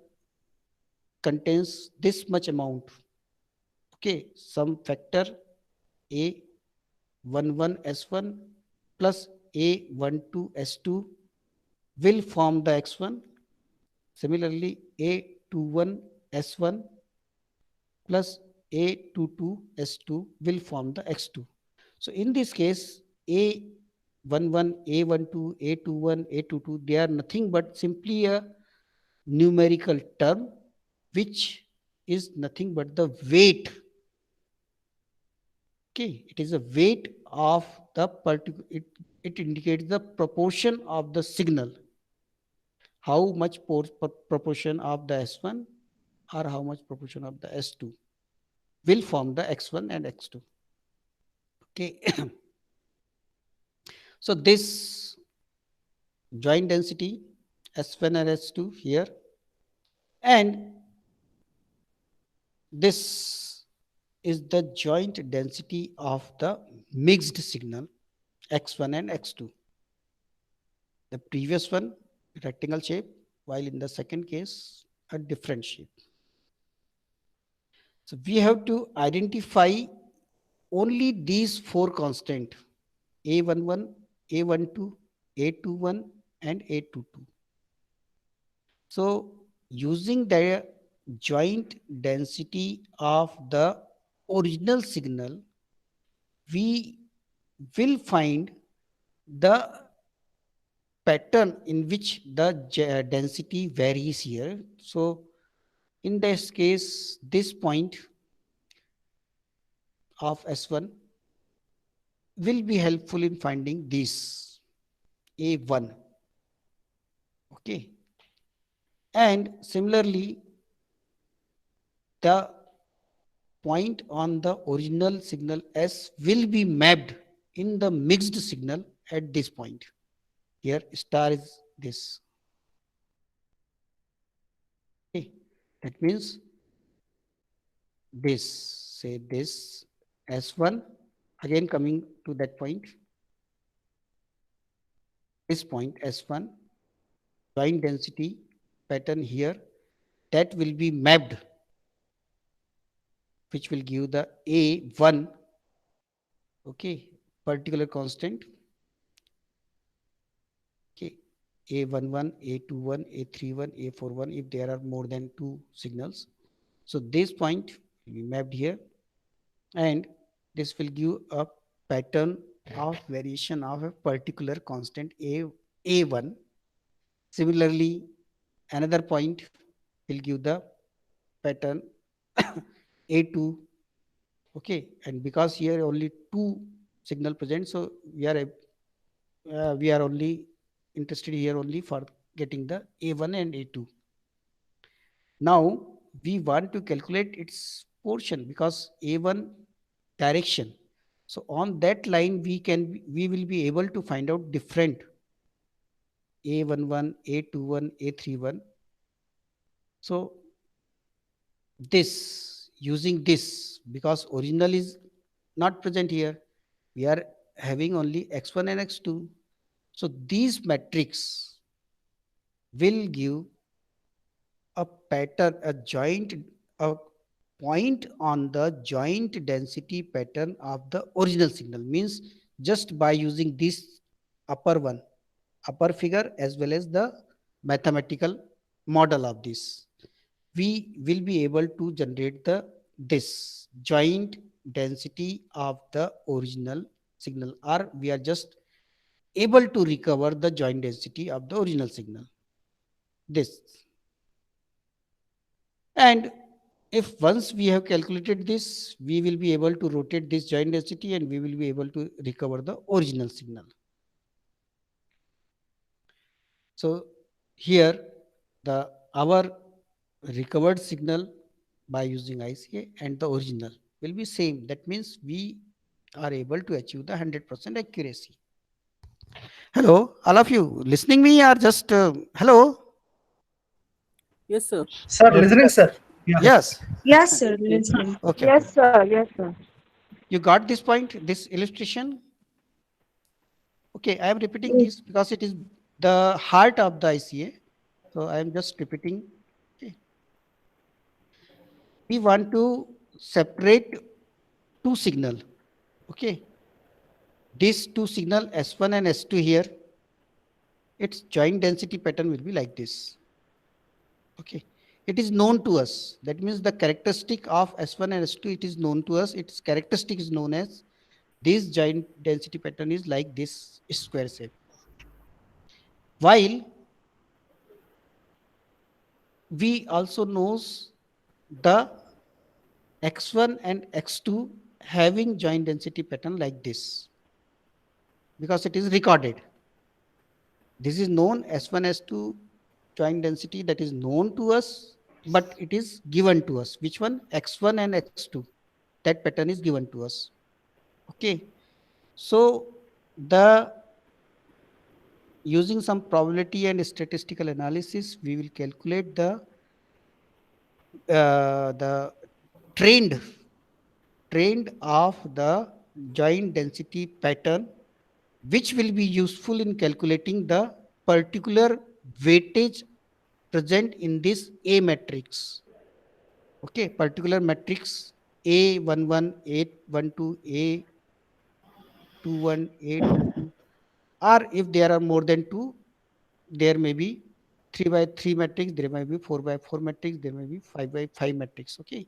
contains this much amount. Okay, some factor A11 S1 plus A12 S2 will form the X1. Similarly, A21 S1 plus A22 S2 will form the X2. So in this case, A11, A12, A21, A22, they are nothing but simply a numerical term, which is nothing but the weight. Okay, it is a weight of the particular, it indicates the proportion of the signal. How much proportion of the S1 or how much proportion of the S2 will form the X1 and X2. Okay. So this joint density S1 and S2 here, and this is the joint density of the mixed signal X1 and X2. The previous one, rectangle shape, while in the second case, a different shape. So we have to identify only these four constants, A11, A12, A21, and A22. So using the joint density of the original signal, we will find the pattern in which the density varies here. So in this case, this point of S1 will be helpful in finding this A1. Okay. And similarly, the point on the original signal S will be mapped in the mixed signal at this point. Here star is this. Okay. That means this, say this S1, again coming to that point, this point S1, joint density pattern here, that will be mapped, which will give the A1, okay, particular constant, okay, A11, A21, A31, A41, if there are more than two signals. So this point will be mapped here, and this will give a pattern of variation of a particular constant A1. Similarly, another point will give the pattern A2. Okay, and because here only two signal present, so we are only interested here only for getting the A1 and A2. Now we want to calculate its portion because A1 direction. So on that line we will be able to find out different A11, A21, A31. So this, using this, because original is not present here, we are having only x1 and x2. So these matrix will give a pattern, a point on the joint density pattern of the original signal. Means just by using this upper one, upper figure as well as the mathematical model of this, we will be able to generate this joint density of the original signal, or we are just able to recover the joint density of the original signal. This. And if once we have calculated this, we will be able to rotate this joint density and we will be able to recover the original signal. So here our recovered signal by using ICA and the original will be same. That means we are able to achieve the 100% accuracy. Hello, all of you listening me or just hello? Yes, sir. Sir, listening, sir. Yeah. Yes. Yes, sir, listening. Okay. Yes, sir. Yes, sir. You got this point, this illustration? Okay, I am repeating Yes. this because it is the heart of the ICA. So I am just repeating. Okay. We want to separate two signal. Okay. These two signal S1 and S2 here, its joint density pattern will be like this. Okay. It is known to us. That means the characteristic of S1 and S2, it is known to us. Its characteristic is known as this joint density pattern is like this square shape. While we also knows the x1 and x2 having joint density pattern like this because it is recorded. This is known S1, S2 joint density that is known to us, but it is given to us. Which one? X1 and X2. That pattern is given to us. Okay. So using some probability and statistical analysis, we will calculate the trend of the joint density pattern, which will be useful in calculating the particular weightage present in this A matrix. Okay, particular matrix A11, A12, A21, A22, or if there are more than two, there may be 3 by 3 matrix, there may be 4 by 4 matrix, there may be 5 by 5 matrix. Okay,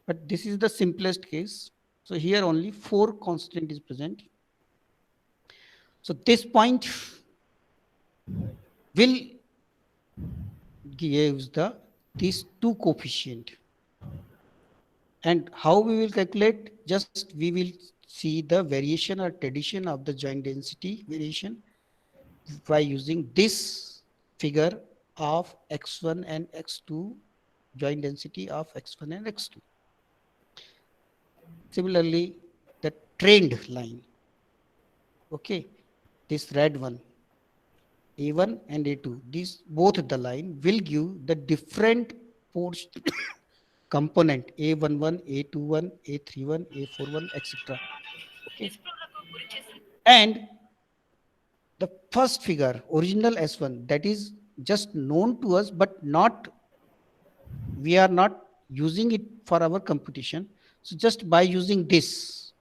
but this is the simplest case. So here only 4 constant is present. So this point will gives these two coefficient. And how we will calculate? Just we will see the variation or tradition of the joint density variation by using this figure of x1 and x2, joint density of x1 and x2. Similarly, the trend line. Okay, this red one, A1 and A2, these both the line will give the different portion component A11, A21, A31, A41, etc. Okay. And the first figure, original S1, that is just known to us, but we are not using it for our computation. So just by using this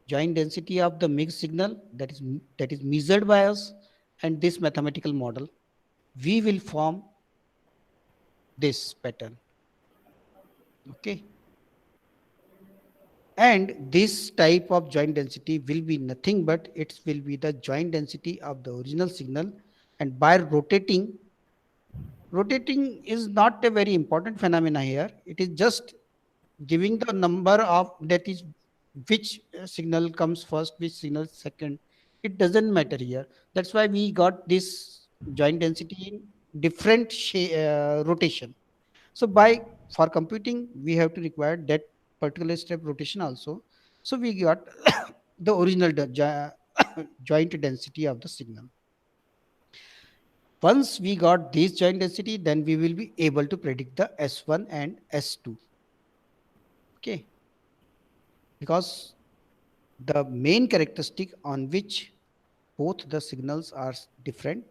joint density of the mixed signal that is measured by us and this mathematical model, we will form this pattern. Okay. And this type of joint density will be nothing but it will be the joint density of the original signal. And by rotating is not a very important phenomena here. It is just giving the number of, that is which signal comes first, which signal second. It doesn't matter here. That's why we got this joint density in different rotation. So for computing, we have to require that particular step rotation also. So we got the original joint density of the signal. Once we got this joint density, then we will be able to predict the S1 and S2. Okay. Because the main characteristic on which both the signals are different.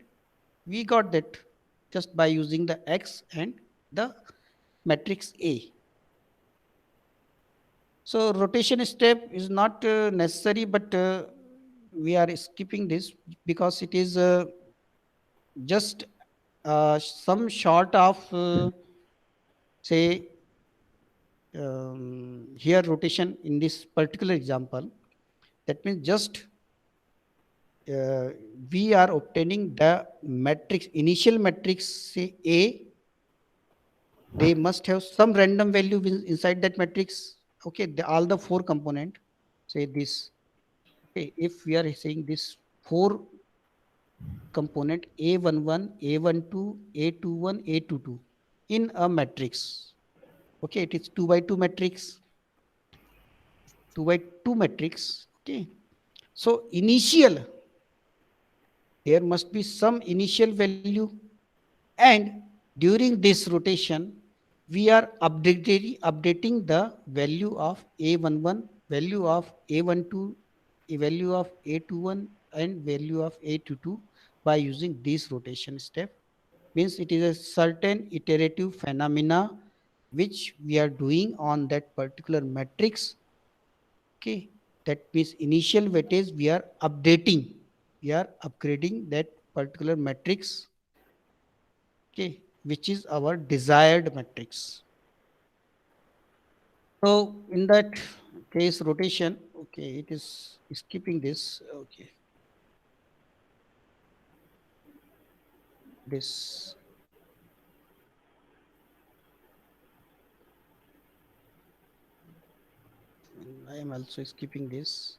We got that just by using the X and the matrix A. So rotation step is not necessary, but we are skipping this because it is just some short of say here rotation in this particular example. That means just uh, we are obtaining the matrix, initial matrix say A. They must have some random value inside that matrix. Okay, all the four component say this. Okay, if we are saying this four component A11, A12, A21, A22 in a matrix. Okay, it is 2 by 2 matrix, 2 by 2 matrix. Okay, so initial, there must be some initial value, and during this rotation, we are updating the value of A11, value of A12, a value of A21, and value of A22 by using this rotation step. Means it is a certain iterative phenomena which we are doing on that particular matrix. Okay, that means initial weightage we are updating, we are upgrading that particular matrix. Okay, which is our desired matrix. So in that case rotation, okay, it is skipping this. Okay, this. I am also skipping this.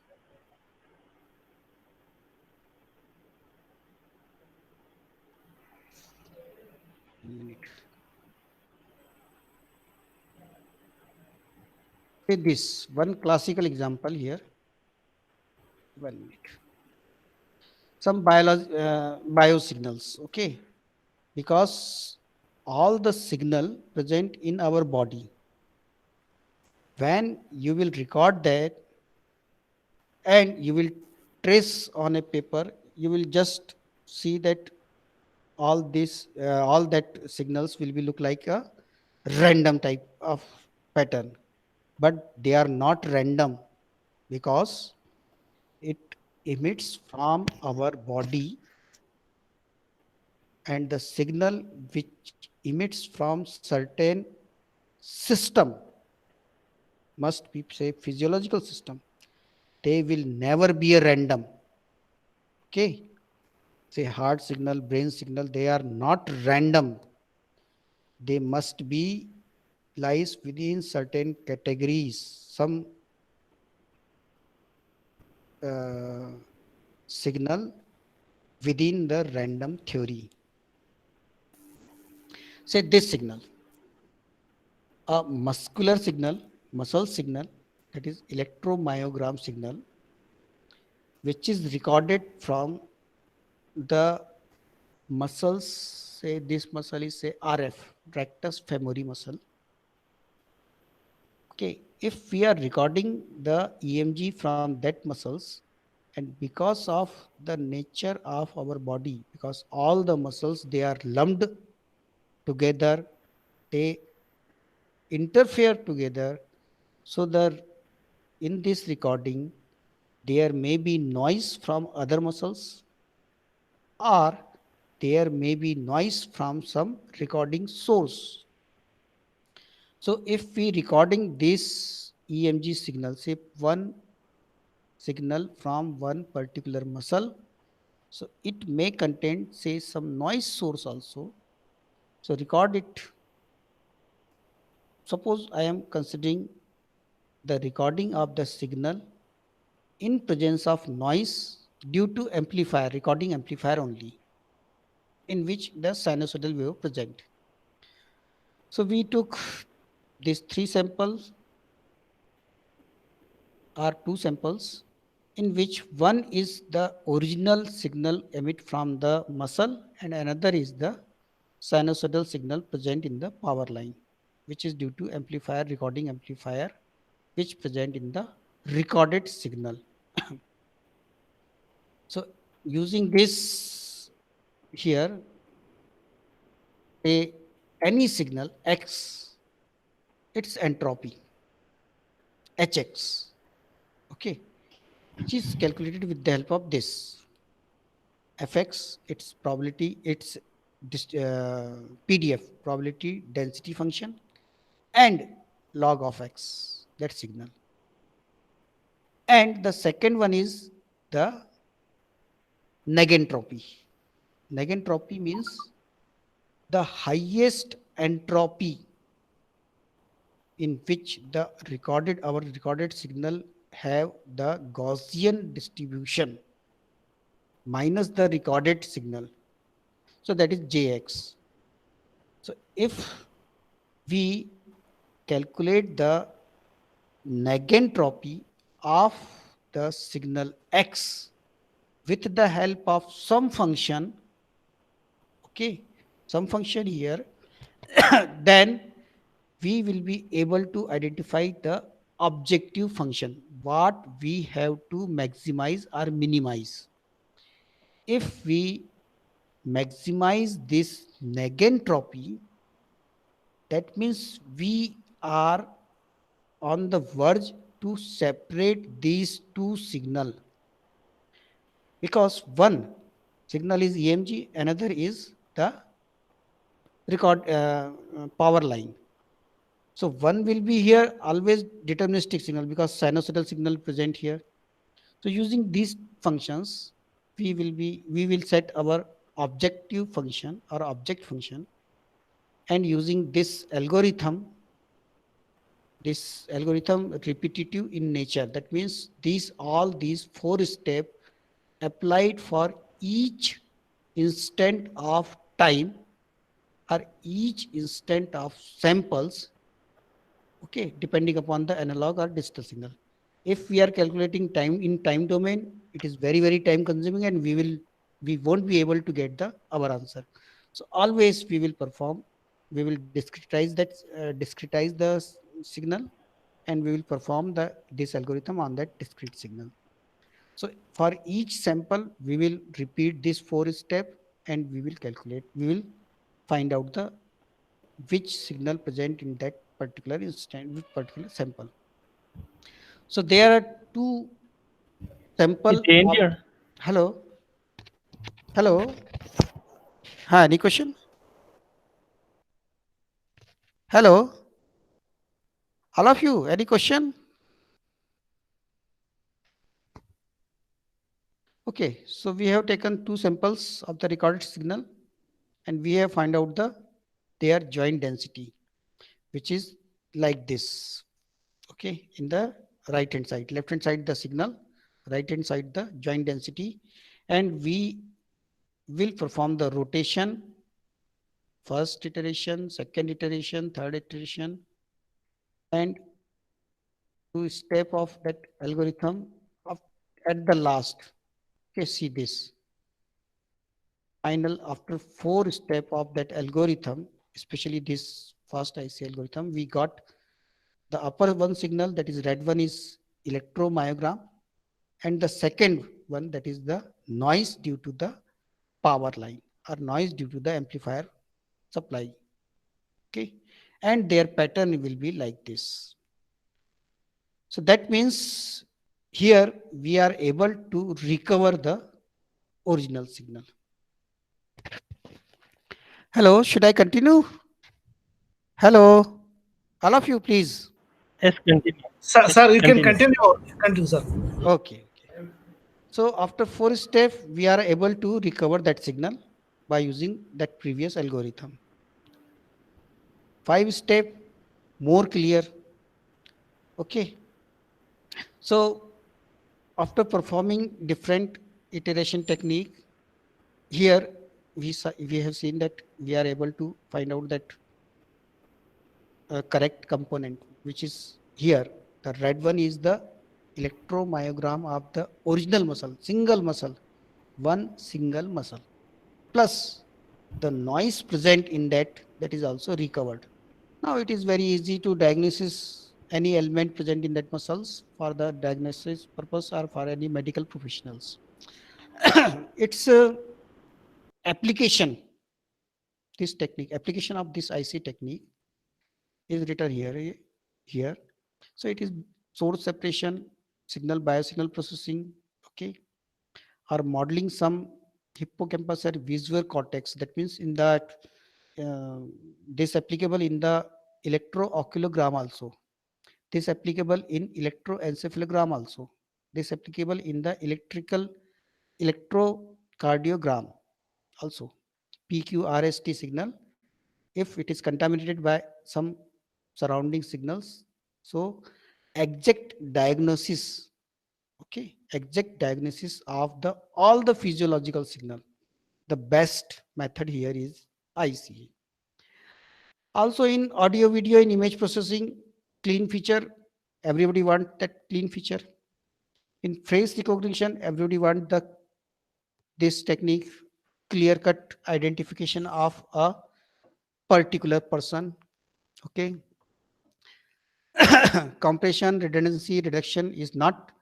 Minute. Okay, this one classical example here. 1 minute. Some biosignals. Okay, because all the signal present in our body, when you will record that and you will trace on a paper, you will just see that all that signals will be look like a random type of pattern, but they are not random because it emits from our body, and the signal which emits from certain system must be say physiological system. They will never be a random. Okay, say heart signal, brain signal, they are not random. They must be lies within certain categories, some uh, signal within the random theory. Say this signal, a muscular signal, muscle signal, that is electromyogram signal, which is recorded from the muscles. Say this muscle is say RF, rectus femoris muscle. Okay, if we are recording the EMG from that muscles, and because of the nature of our body, because all the muscles they are lumped together, they interfere together, so that in this recording there may be noise from other muscles, or there may be noise from some recording source. So if we recording this EMG signal, say one signal from one particular muscle, so it may contain say some noise source also. So record it. Suppose I am considering the recording of the signal in presence of noise due to amplifier, recording amplifier only, in which the sinusoidal wave present. So we took these three samples or two samples, in which one is the original signal emit from the muscle and another is the sinusoidal signal present in the power line, which is due to amplifier, recording amplifier, which present in the recorded signal. So using this here, a any signal x, its entropy hx, okay, which is calculated with the help of this fx, its probability, its pdf, probability density function, and log of x, that signal. And the second one is the negentropy. Negentropy means the highest entropy in which the our recorded signal have the Gaussian distribution minus the recorded signal. So that is Jx. So if we calculate the negentropy of the signal x with the help of some function, okay, some function here, then we will be able to identify the objective function, what we have to maximize or minimize. If we maximize this negentropy, that means we are on the verge to separate these two signal, because one signal is EMG, another is the power line. So one will be here always deterministic signal because sinusoidal signal present here. So using these functions, we will set our objective function or object function, and using this algorithm repetitive in nature. That means all these 4 steps applied for each instant of time or each instant of samples, okay, depending upon the analog or digital signal. If we are calculating time in time domain, it is very, very time consuming, and we won't be able to get our answer. So always we will discretize the signal, and we will perform this algorithm on that discrete signal. So for each sample, we will repeat this 4 step, and we will find out which signal present in that particular instant with particular sample. So there are 2 sample. Danger. Hello. Hi, any question? Hello. All of you, any question? Okay, so we have taken 2 samples of the recorded signal, and we have find out their joint density, which is like this. Okay, in the right hand side, left hand side the signal, right hand side the joint density, and we will perform the rotation, first iteration, second iteration, third iteration, and 2 step of that algorithm at the last. Okay, see this. Final, after 4 step of that algorithm, especially this first IC algorithm, we got the upper one signal, that is red one, is electromyogram, and the second one, that is the noise due to the power line or noise due to the amplifier supply. Okay, and their pattern will be like this. So that means here we are able to recover the original signal. Hello, should I continue? Hello, all of you, please. Yes, continue. Sir, you can Continue. continue, sir. Okay. So after 4 steps, we are able to recover that signal by using that previous algorithm. 5 step, more clear. Okay. So after performing different iteration technique, here we have seen that we are able to find out that correct component, which is here. The red one is the electromyogram of the original muscle, one single muscle, plus the noise present in that is also recovered. Now it is very easy to diagnose any element present in that muscles for the diagnosis purpose or for any medical professionals. Its application, this technique, application of this IC technique is written here. So it is source separation, signal biosignal processing, okay, or modeling some hippocampus or visual cortex. That means in that uh, this applicable in the electrooculogram also. This applicable in electroencephalogram also. This applicable in the electrocardiogram also. PQRST signal, if it is contaminated by some surrounding signals. So exact diagnosis, okay, exact diagnosis of the all the physiological signal. The best method here is ICA. Also in audio, video, and image processing, clean feature. Everybody want that clean feature. In face recognition, everybody want the this technique, clear cut identification of a particular person. Okay. Compression, redundancy, reduction is not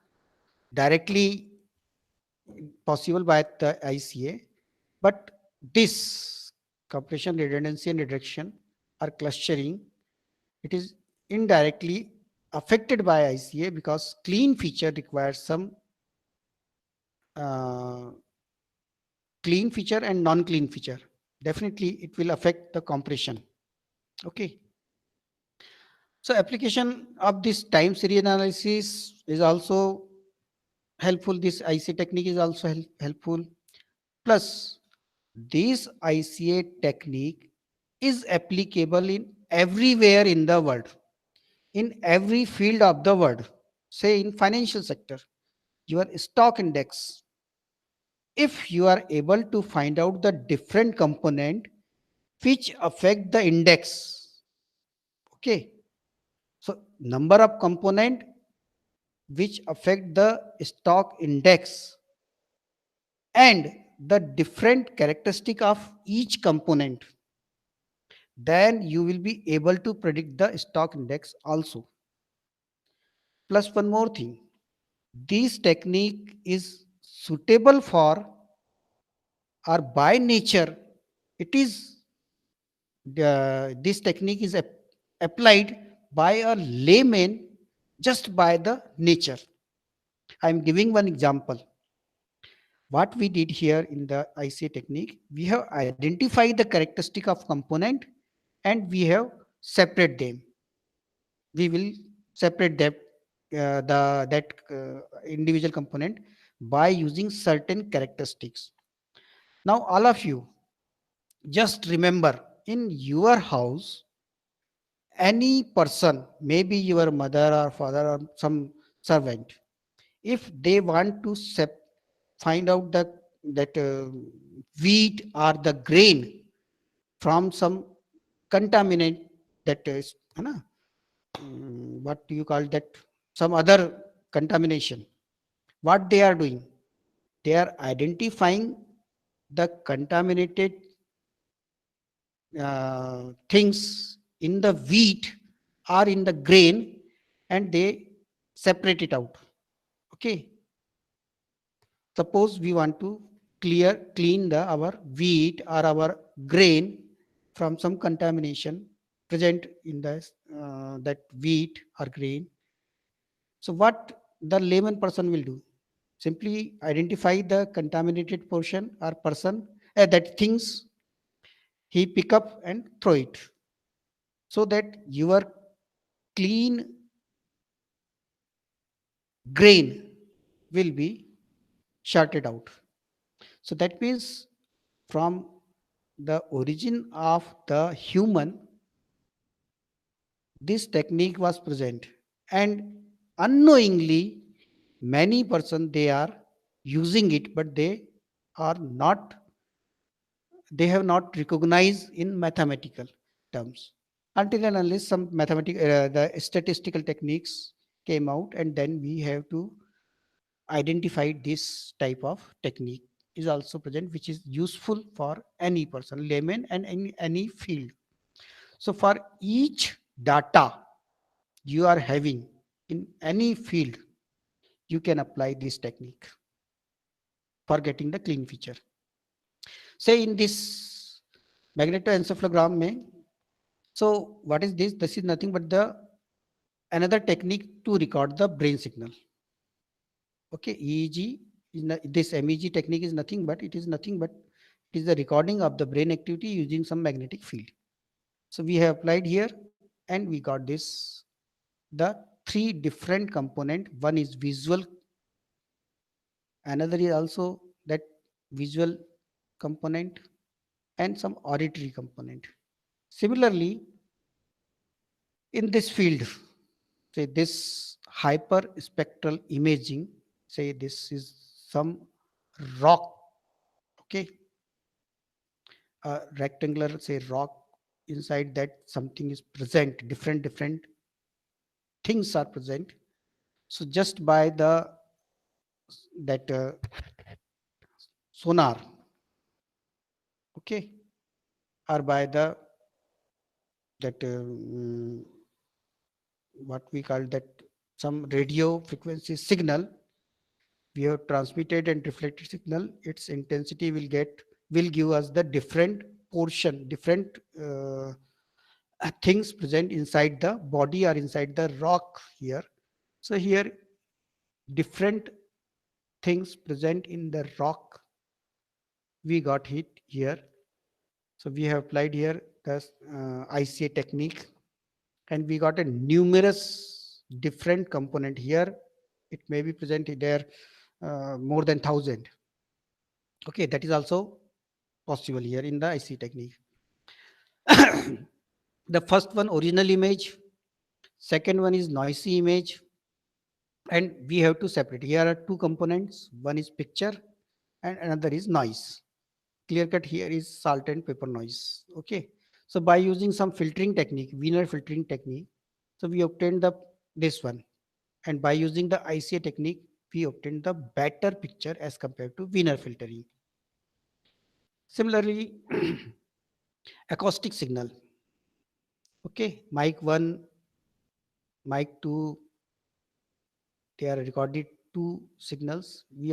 directly possible by the ICA, but this compression, redundancy, and reduction or clustering, it is indirectly affected by ICA because clean feature requires some uh, clean feature and non-clean feature. Definitely, it will affect the compression. Okay. So application of this time series analysis is also helpful. This ICA technique is also helpful. Plus, this ICA technique is applicable in everywhere in the world, in every field of the world. Say in financial sector, your stock index, if you are able to find out the different component which affect the index, okay, so number of component which affect the stock index and the different characteristic of each component, then you will be able to predict the stock index also. Plus one more thing, this technique is suitable for or by nature, it is this technique is applied by a layman just by the nature. I am giving one example. What we did here in the ICA technique, we have identified the characteristic of component and we have separate them. We will separate that individual component by using certain characteristics. Now all of you just remember, in your house, any person, maybe your mother or father or some servant, if they want to find out that wheat or the grain from some contaminant, that is what do you call that, some other contamination, what they are doing, they are identifying the contaminated things in the wheat or in the grain and they separate it out. Okay. Suppose we want to clean our wheat or our grain from some contamination present in that wheat or grain. So what the layman person will do? Simply identify the contaminated portion or person, that things he pick up and throw it, so that your clean grain will be shorted out. So that means from the origin of the human, this technique was present, and unknowingly many person they are using it, but are not they have not recognized in mathematical terms until and unless some the statistical techniques came out, and then we have to identify this type of technique is also present, which is useful for any person, layman, and any field. So for each data you are having in any field, you can apply this technique. for getting the clean feature. Say in this magnetoencephalogram mein, so what is this? This is nothing but the another technique to record the brain signal. Okay, EEG is this MEG technique is nothing but it is the recording of the brain activity using some magnetic field. So we have applied here and we got this the three different component. One is visual, another is also that visual component, and some auditory component. Similarly, in this field, say this hyperspectral imaging, say this is some rock, okay, a rectangular say rock, inside that something is present, different things are present. So just by the that sonar, okay, or by the that what we call that some radio frequency signal, we have transmitted and reflected signal, its intensity will give us the different portion, different things present inside the body or inside the rock here. So here different things present in the rock we got hit here. So we have applied here the ICA technique, and we got a numerous different component here. It may be presented there more than 1,000. Okay, that is also possible here in the IC technique. The first one original image, second one is noisy image, and we have to separate. Here are two components. One is picture and another is noise. Clear cut here is salt and pepper noise. Okay. So by using some filtering technique, Wiener filtering technique, so we obtained the this one. And by using the ICA technique, we obtained the better picture as compared to Wiener filtering. Similarly, acoustic signal. Okay, mic 1, mic 2, they are recorded two signals. We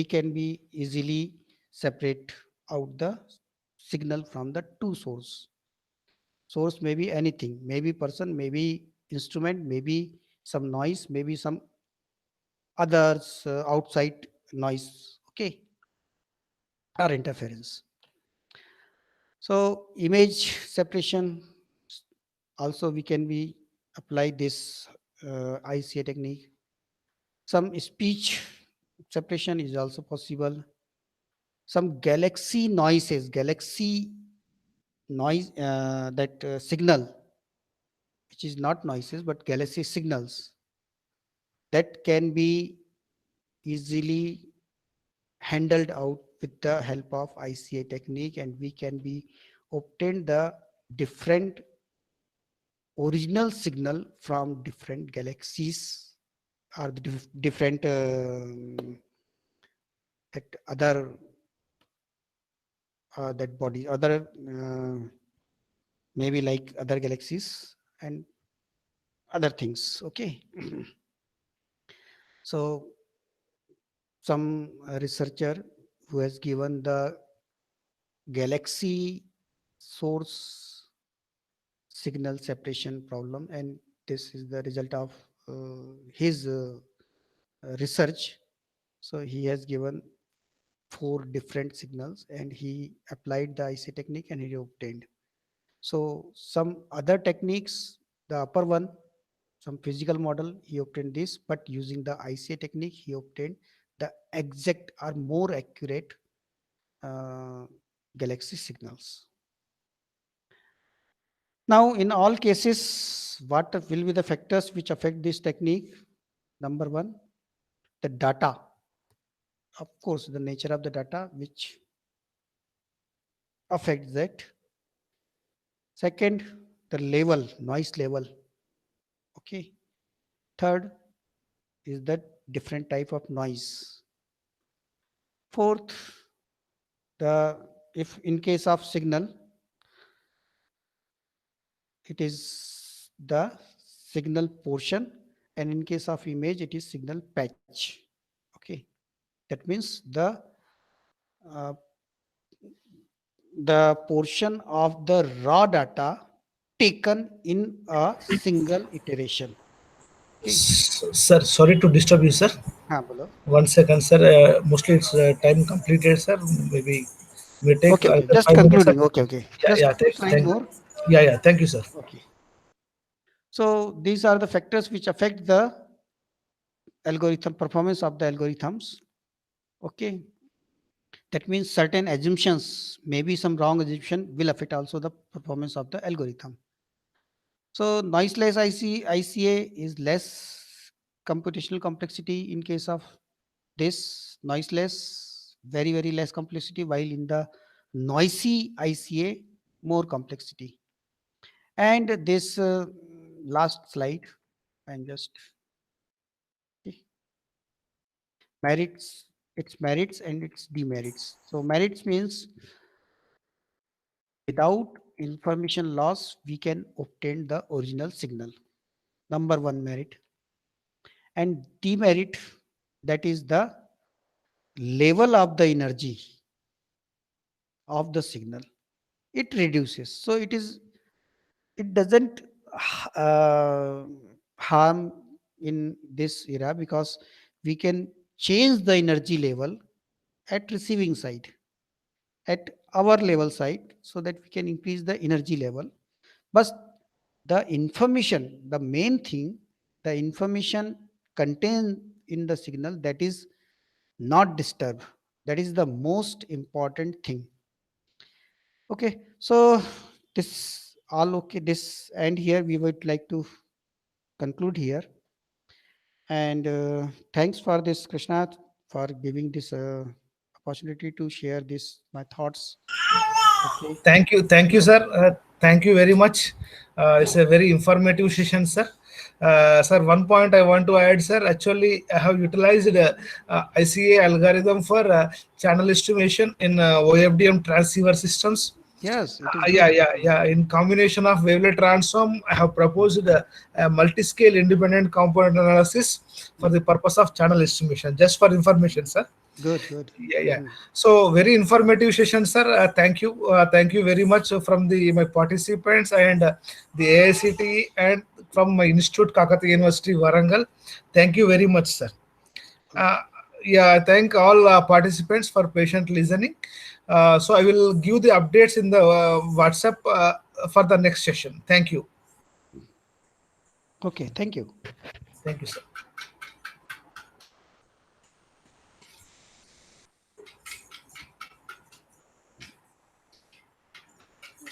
can be easily separate out the signal from the two source. Source may be anything, maybe person, maybe instrument, maybe some noise, maybe some others outside noise, okay, or interference. So image separation, also we can be apply this ICA technique. Some speech separation is also possible. Some galaxy noise, that signal, which is not noises but galaxy signals, that can be easily handled out with the help of ICA technique, and we can be obtain the different original signal from different galaxies or the different that other that body other maybe like other galaxies and other things, okay. So some researcher who has given the galaxy source signal separation problem, and this is the result of his research. So he has given four different signals and he applied the IC technique and he obtained. So some other techniques, the upper one, some physical model, he obtained this, but using the ICA technique, he obtained the exact or more accurate uh, galaxy signals. Now, in all cases, what will be the factors which affect this technique? Number one, the data. Of course, the nature of the data which affects that. Second, the level, noise level. Okay. Third is that different type of noise. Fourth, the if in case of signal, it is the signal portion, and in case of image, it is signal patch. Okay. That means uh, the portion of the raw data taken in a single iteration. Okay. Sir, sorry to disturb you, sir. हाँ बोलो. 1 second, sir. Mostly it's time completed, sir. Maybe we take Okay, okay. Just 5 minutes, sir. concluding. Okay, okay. Yeah, Just yeah. two slide more. Yeah, yeah. Thank you, sir. Okay. So these are the factors which affect the algorithm performance of the algorithms. Okay. That means certain assumptions, maybe some wrong assumption will affect also the performance of the algorithm. So noiseless ICA is less computational complexity in case of this noiseless, very, very less complexity, while in the noisy ICA, more complexity. And this last slide, I'm just okay. Merits, its merits and its demerits. So merits means without information loss, we can obtain the original signal. Number one merit. And demerit, that is the level of the energy of the signal. It reduces. So it doesn't uh, harm in this era because we can change the energy level at receiving side, at our level side, so that we can increase the energy level. But the information, the main thing, the information contained in the signal, that is not disturbed. That is the most important thing. Okay, so this all okay. This and here we would like to conclude here. And thanks for this, Krishna, for giving this opportunity to share this my thoughts. Okay. Thank you, sir. Thank you very much. It's a very informative session, sir. Sir, one point I want to add, sir. Actually, I have utilized ICA algorithm for channel estimation in OFDM transceiver systems. Yes, it is Yeah, good. yeah, yeah. In combination of wavelet transform, I have proposed a multi-scale independent component analysis for the purpose of channel estimation. Just for information, sir. Good, good. Yeah, yeah. Mhm. So very informative session, sir. Thank you very much from the my participants and the AICT and from my institute, Kakati University, Warangal. Thank you very much, sir. Uh, yeah, I thank all participants for patient listening. So I will give the updates in the WhatsApp for the next session. Thank you. Okay, thank you. Thank you, sir.